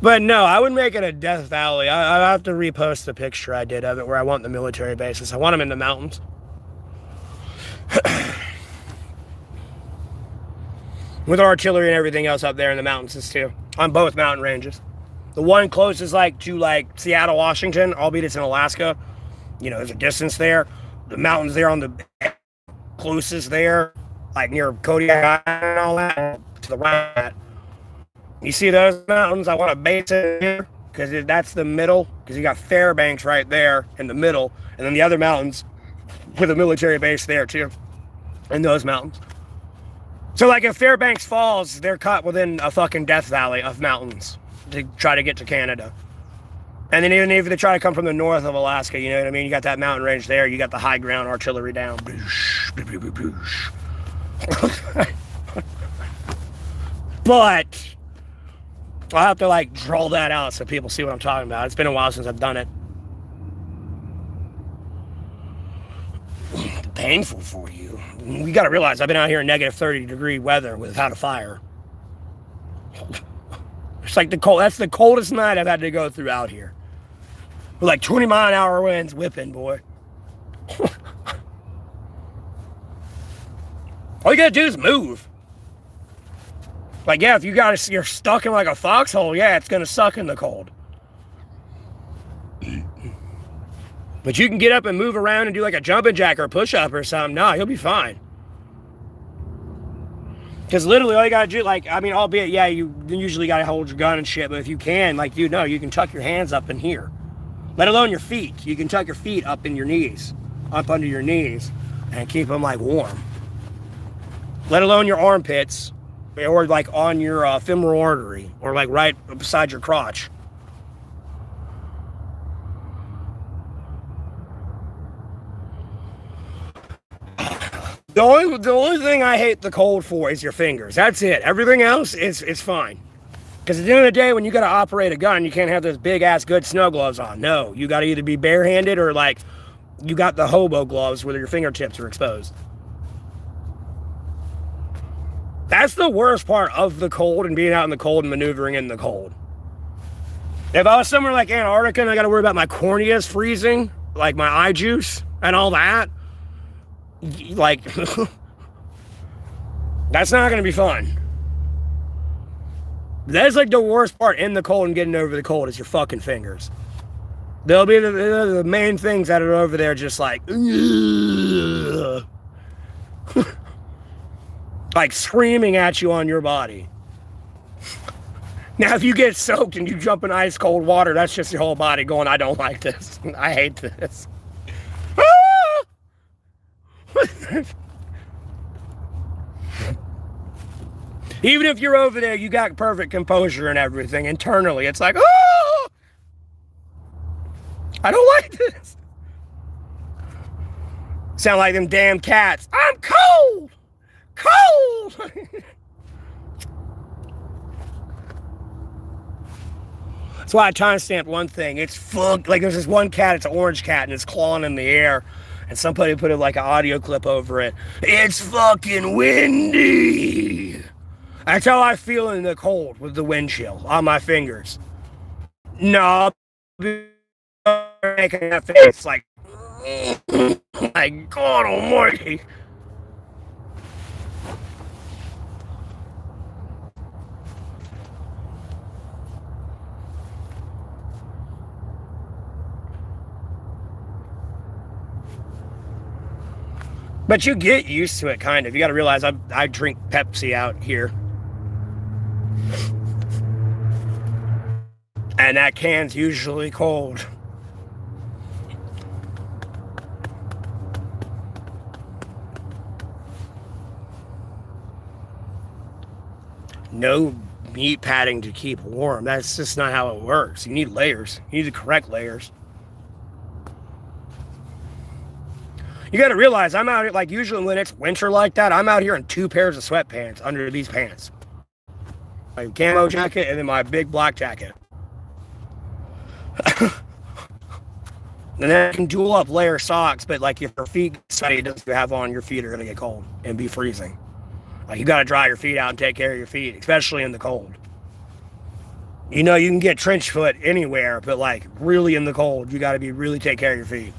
But no, I would make it a Death Valley. I have to repost the picture I did of it where I want the military bases. I want them in the mountains. With artillery and everything else up there in the mountains too. On both mountain ranges. The one closest to Seattle, Washington, albeit it's in Alaska. You know, there's a distance there. The mountains there on the closest there, like near Kodiak and all that, to the right. You see those mountains? I want to base it here because that's the middle. Because you got Fairbanks right there in the middle, and then the other mountains with a military base there too, in those mountains. So like if Fairbanks falls, they're caught within a fucking Death Valley of mountains to try to get to Canada. And then even if they try to come from the north of Alaska, you know what I mean? You got that mountain range there. You got the high ground artillery down. But I'll have to like draw that out so people see what I'm talking about. It's been a while since I've done it. Painful for you. You got to realize I've been out here in negative 30-degree weather without a fire. It's like the cold. That's the coldest night I've had to go through out here. With like 20-mile-an-hour winds whipping, boy. All you gotta do is move. Like, yeah, if you're stuck in like a foxhole, yeah, it's gonna suck in the cold. But you can get up and move around and do like a jumping jack or a push-up or something. No, you'll be fine. Because literally all you gotta do, like, I mean, albeit, yeah, you usually gotta hold your gun and shit, but if you can, like, you can tuck your hands up in here. Let alone your feet. You can tuck your feet up in your knees, up under your knees, and keep them, like, warm. Let alone your armpits, or, like, on your femoral artery, or, like, right beside your crotch. The only thing I hate the cold for is your fingers. That's it. Everything else is fine. Because at the end of the day, when you got to operate a gun, you can't have those big-ass good snow gloves on. No, you got to either be barehanded or, like, you got the hobo gloves where your fingertips are exposed. That's the worst part of the cold and being out in the cold and maneuvering in the cold. If I was somewhere like Antarctica and I got to worry about my corneas freezing, like my eye juice and all that, like, that's not going to be fun. That's like the worst part in the cold and getting over the cold is your fucking fingers. They'll be the main things that are over there just like, like screaming at you on your body. Now, if you get soaked and you jump in ice cold water, that's just your whole body going, I don't like this. I hate this. Even if you're over there, you got perfect composure and everything. Internally, it's like, oh, I don't like this. Sound like them damn cats. I'm cold. Cold. That's why I timestamped one thing. It's fucked. Like, there's this one cat, it's an orange cat, and it's clawing in the air. And somebody put like an audio clip over it. It's fucking windy. That's how I feel in the cold with the wind chill on my fingers. No, making that face like, my God almighty. But you get used to it, kind of. You got to realize I drink Pepsi out here. And that can's usually cold. No meat padding to keep warm. That's just not how it works. You need layers. You need the correct layers. You got to realize I'm out here, like usually when it's winter like that, I'm out here in 2 pairs of sweatpants under these pants. My camo jacket and then my big black jacket. And then you can dual up layer socks, but like if your feet get sweaty, doesn't you have on, your feet are gonna get cold and be freezing. Like you gotta dry your feet out and take care of your feet, especially in the cold. You know, you can get trench foot anywhere, but like really in the cold, you gotta really take care of your feet.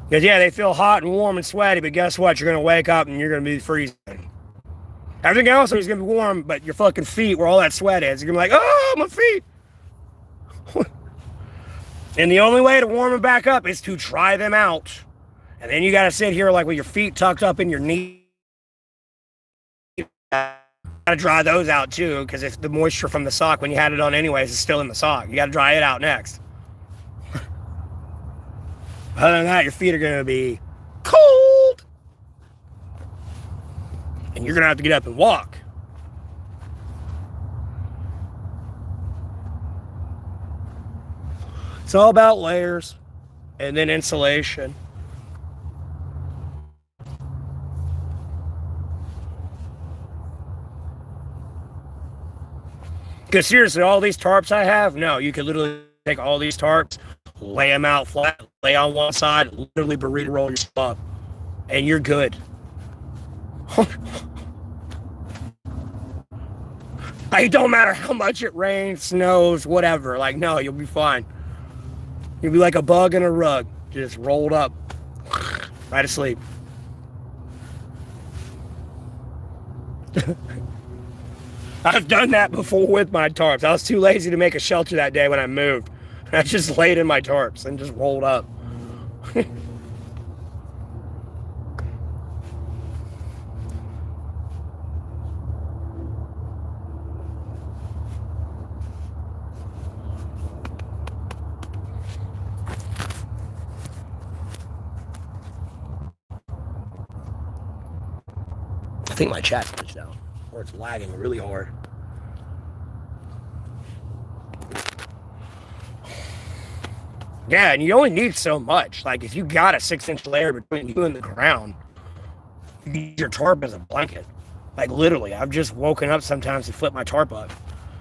Because yeah, they feel hot and warm and sweaty, but guess what? You're gonna wake up and you're gonna be freezing. Everything else is gonna be warm, but your fucking feet, where all that sweat is, you're gonna be like, oh, my feet. And the only way to warm them back up is to dry them out. And then you gotta sit here like with your feet tucked up in your knee. You gotta dry those out too, because if the moisture from the sock, when you had it on anyways, is still in the sock, you gotta dry it out next. Other than that, your feet are gonna be cold. And you're gonna have to get up and walk. It's all about layers and then insulation. Because seriously, all these tarps I have, no, you could literally take all these tarps, lay them out flat, lay on one side, literally burrito roll yourself up, and you're good. It don't matter how much it rains, snows, whatever. Like, no, you'll be fine. You'll be like a bug in a rug, just rolled up, right asleep. I've done that before with my tarps. I was too lazy to make a shelter that day when I moved. I just laid in my tarps and just rolled up. I think my chat's glitched out, or it's lagging really hard. Yeah, and you only need so much. Like, if you got a 6-inch layer between you and the ground, you use your tarp as a blanket. Like, literally, I've just woken up sometimes to flip my tarp up.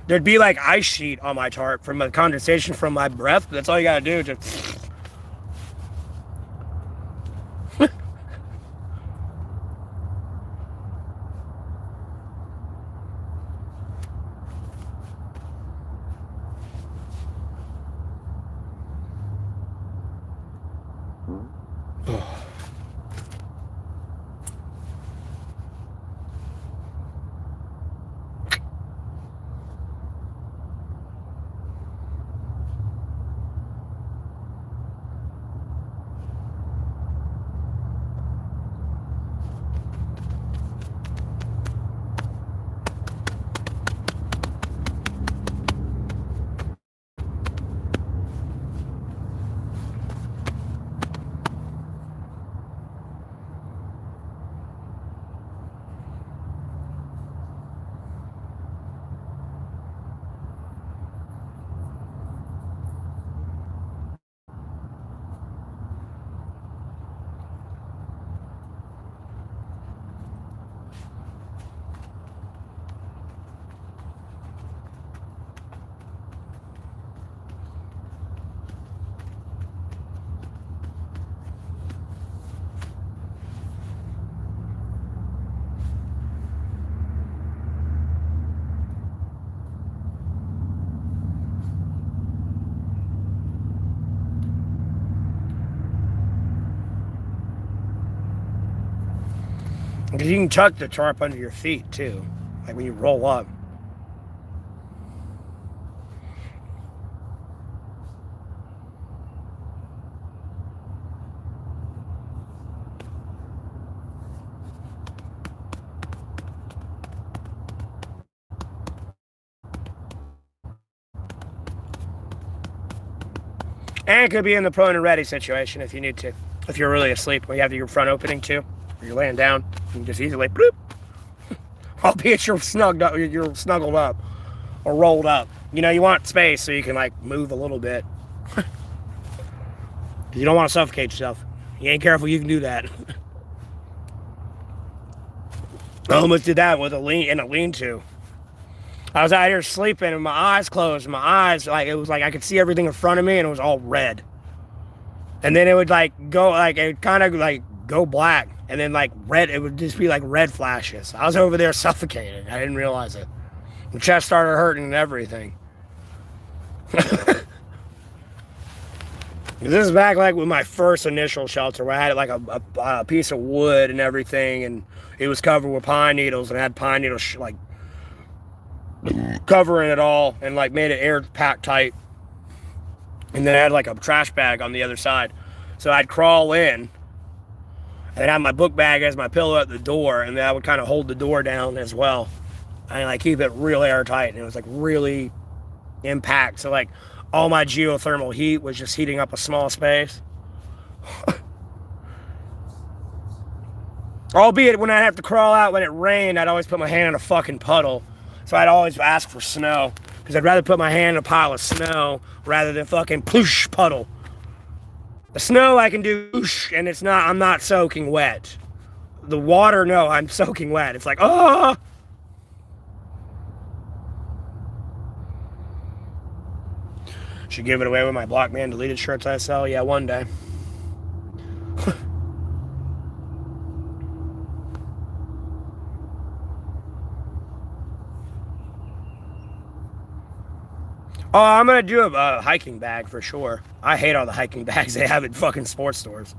There'd be, like, ice sheet on my tarp from the condensation from my breath. That's all you gotta do. Just... Because you can tuck the tarp under your feet, too. Like when you roll up. And it could be in the prone and ready situation if you need to. If you're really asleep, where you have your front opening too, or you're laying down, you can just easily bloop. Albeit you're snuggled up or rolled up. You know, you want space so you can like move a little bit. You don't want to suffocate yourself. You ain't careful, you can do that. I almost did that with a lean-to. I was out here sleeping and my eyes closed. My eyes, like, it was like I could see everything in front of me and it was all red. And then it would like go, like, it would kind of like go black. And then like red, it would just be like red flashes. I was over there suffocating. I didn't realize it. My chest started hurting and everything. This is back like with my first initial shelter where I had like a piece of wood and everything, and it was covered with pine needles and had pine needles like covering it all and like made it air packed tight. And then I had like a trash bag on the other side. So I'd crawl in and I'd have my book bag as my pillow at the door, and then I would kind of hold the door down as well. And like keep it real airtight, and it was like really impact. So like all my geothermal heat was just heating up a small space. Albeit when I'd have to crawl out when it rained, I'd always put my hand in a fucking puddle. So I'd always ask for snow, because I'd rather put my hand in a pile of snow rather than fucking ploosh puddle. The snow I can do ploosh, and it's not, I'm not soaking wet. The water, no, I'm soaking wet. It's like, oh! Should give it away with my Block Man deleted shirts I sell. Yeah, one day. Oh, I'm going to do a hiking bag for sure. I hate all the hiking bags they have at fucking sports stores.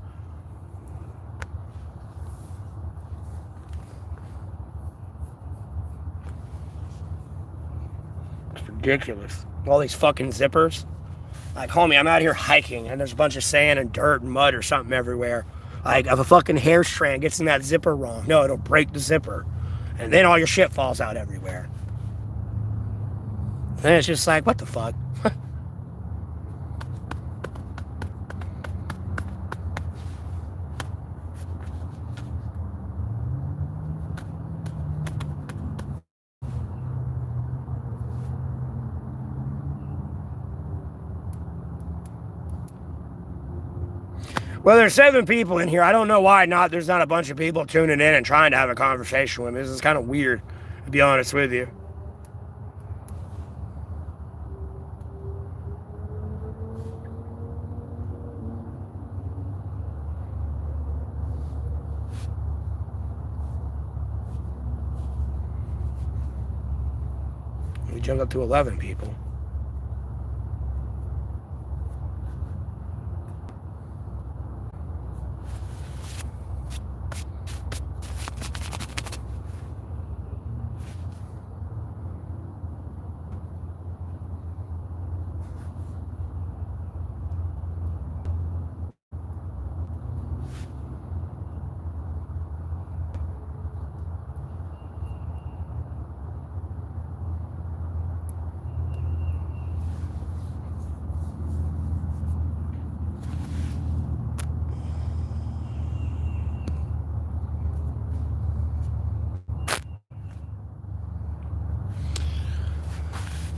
It's ridiculous. All these fucking zippers. Like, homie, I'm out here hiking, and there's a bunch of sand and dirt and mud or something everywhere. Like, if a fucking hair strand gets in that zipper wrong, no, it'll break the zipper. And then all your shit falls out everywhere. And it's just like, what the fuck? Well, there's 7 people in here. I don't know why there's not a bunch of people tuning in and trying to have a conversation with me. This is kind of weird, to be honest with you. We jumped up to 11 people.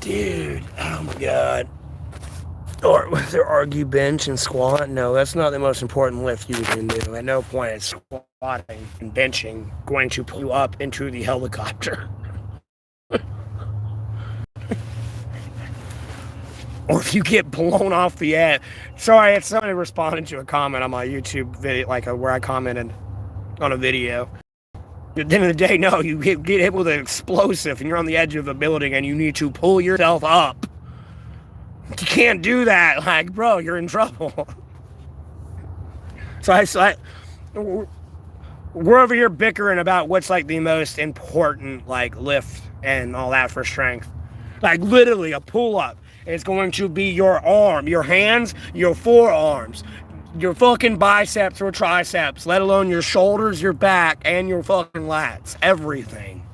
Dude, oh my god. Or was there argue bench and squat? No, that's not the most important lift you can do. At no point is squatting and benching going to pull you up into the helicopter. Or if you get blown off the edge. Sorry, it's somebody responding to a comment on my YouTube video, like where I commented on a video. At the end of the day, no, you get hit with an explosive and you're on the edge of a building and you need to pull yourself up. You can't do that. Like, bro, you're in trouble. So we're over here bickering about what's like the most important like lift and all that for strength. Like literally a pull-up is going to be your arm, your hands, your forearms, your fucking biceps or triceps, let alone your shoulders, your back, and your fucking lats. Everything.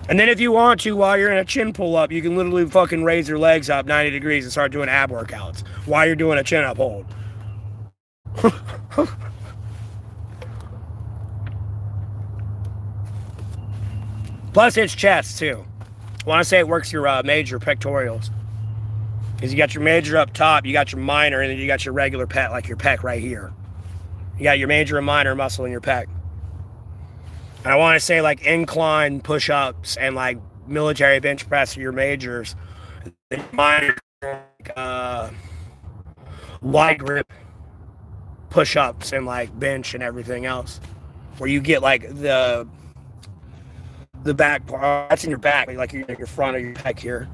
And then if you want to, while you're in a chin pull-up, you can literally fucking raise your legs up 90 degrees and start doing ab workouts while you're doing a chin-up hold. Plus, it's chest, too. I want to say it works your major pectorals. Because you got your major up top, you got your minor, and then you got your regular pec, like your pec right here. You got your major and minor muscle in your pec. And I want to say like incline push-ups and like military bench press are your majors. Mine are like, light grip push-ups and like bench and everything else, where you get like the back part. That's in your back, like your front of your back here.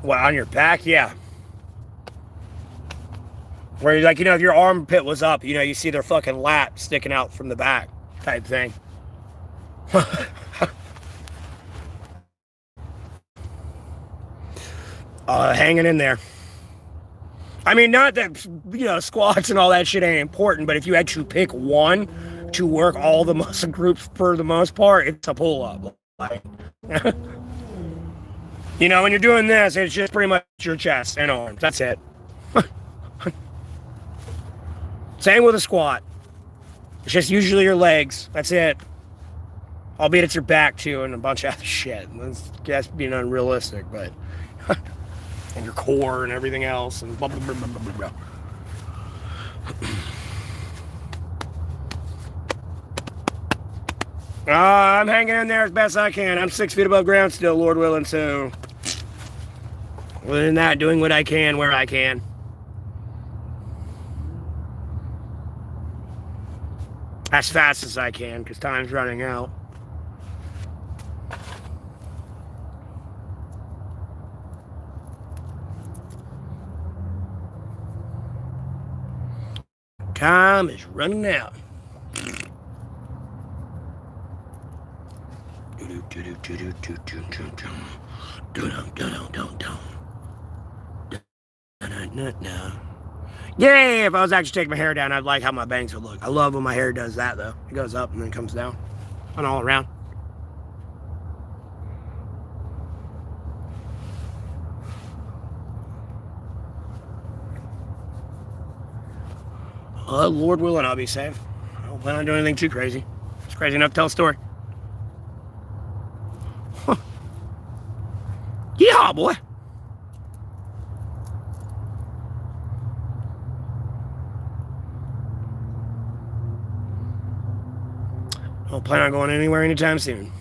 What, on your back? Yeah. Where, like, if your armpit was up, you see their fucking lat sticking out from the back type thing. Hanging in there. I mean, not that, squats and all that shit ain't important, but if you had to pick one to work all the muscle groups for the most part, it's a pull-up. Like, when you're doing this, it's just pretty much your chest and arms. That's it. Same with a squat. It's just usually your legs. That's it. Albeit it's your back, too, and a bunch of other shit. That's being unrealistic, but... and your core and everything else, and blah, blah, blah, blah, blah, blah. I'm hanging in there as best I can. I'm 6 feet above ground still, Lord willing, so... other than that, doing what I can where I can. As fast as I can, because time's running out. Time is running out. Yay! If I was actually taking my hair down, I'd like how my bangs would look. I love when my hair does that, though. It goes up and then comes down. And all around. Lord willing, I'll be safe. I don't plan on doing anything too crazy. It's crazy enough to tell a story. Huh. Yeehaw, boy! I don't plan on going anywhere anytime soon.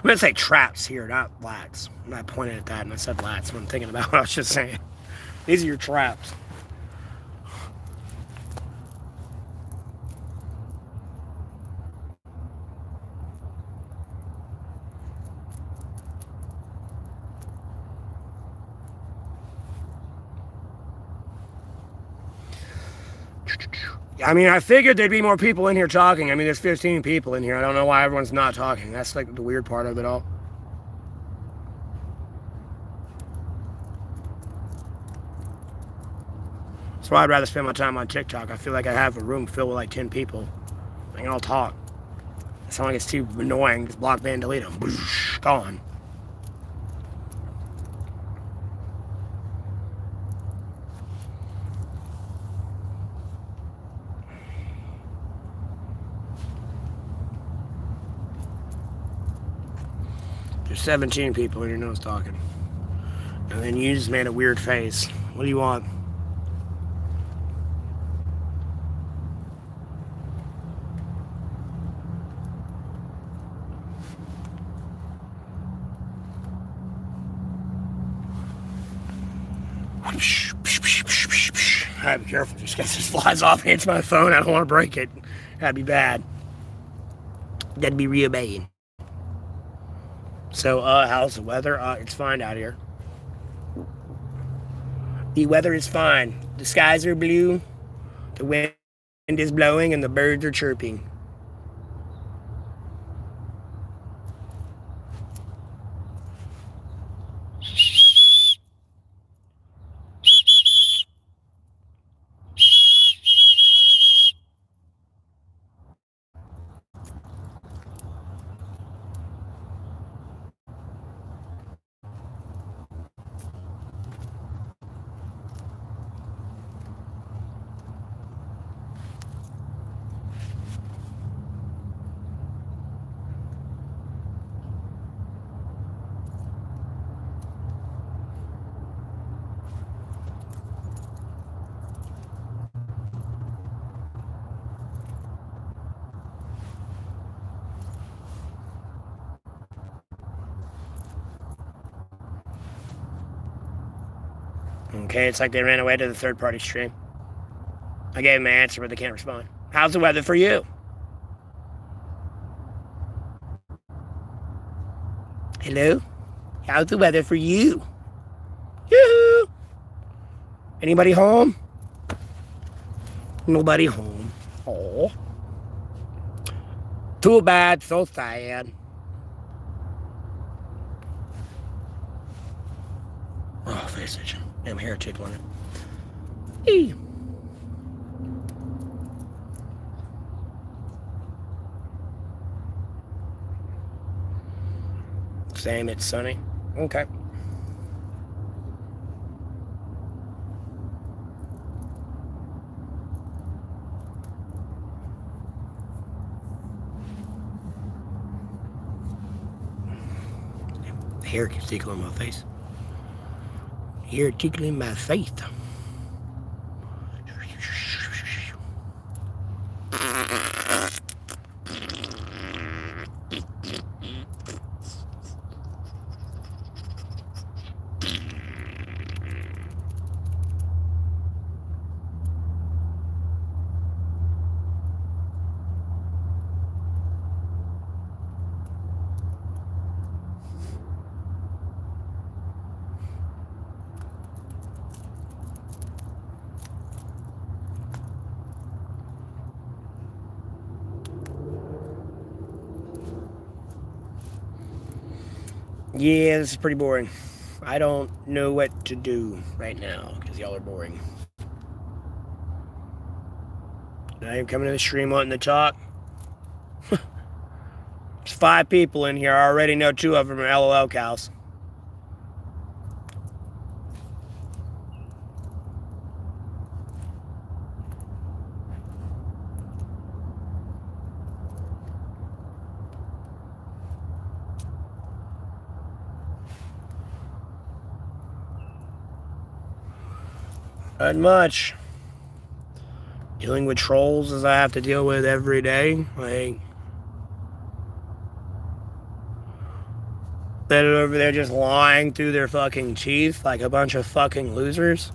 I'm going to say traps here, not lats. I'm not pointing at that, and I said lats when I'm thinking about what I was just saying. These are your traps. I mean, I figured there'd be more people in here talking. I mean, there's 15 people in here. I don't know why everyone's not talking. That's like the weird part of it all. That's why I'd rather spend my time on TikTok. I feel like I have a room filled with like 10 people. I can all talk. It sounds like it's too annoying. Just block, ban, delete them. Boosh, gone. There's 17 people in your nose talking. And then you just made a weird face. What do you want? I gotta be careful just in case this flies off and hits my phone. I don't want to break it. That'd be bad. That'd be real bad. So, how's the weather? It's fine out here. The weather is fine. The skies are blue. The wind is blowing and the birds are chirping. Okay, it's like they ran away to the third-party stream. I gave them an answer, but they can't respond. How's the weather for you? Hello? How's the weather for you? Yoo-hoo! Anybody home? Nobody home. Oh. Too bad, so sad. Oh, face itching. Damn hair tickling it. Eee. Same, it's sunny. Okay. The hair keeps tickling my face. Hair tickling my face. Yeah, this is pretty boring. I don't know what to do right now because y'all are boring. I am coming to the stream wanting to talk. There's 5 people in here. I already know 2 of them are LOL cows. Not much. Dealing with trolls as I have to deal with every day. Like, they're over there just lying through their fucking teeth like a bunch of fucking losers.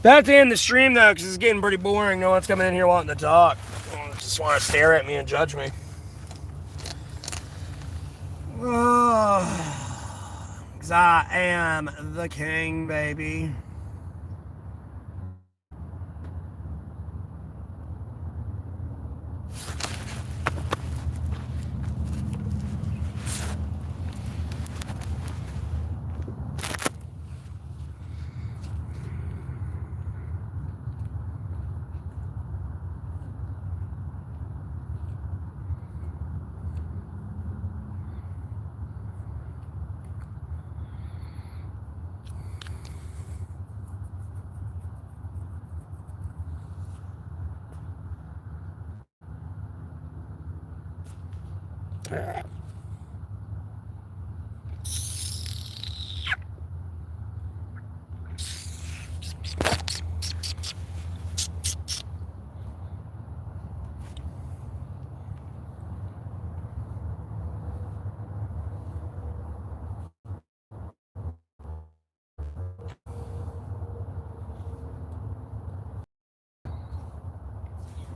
That's the end of the stream, though, because it's getting pretty boring. No one's coming in here wanting to talk. They just want to stare at me and judge me. Because I am the king, baby.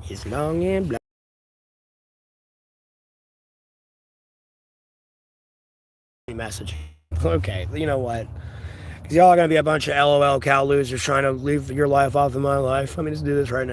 It's long and black. Message. Okay, you know what? Because y'all are going to be a bunch of LOL cow losers trying to leave your life off of my life. Let me just do this right now.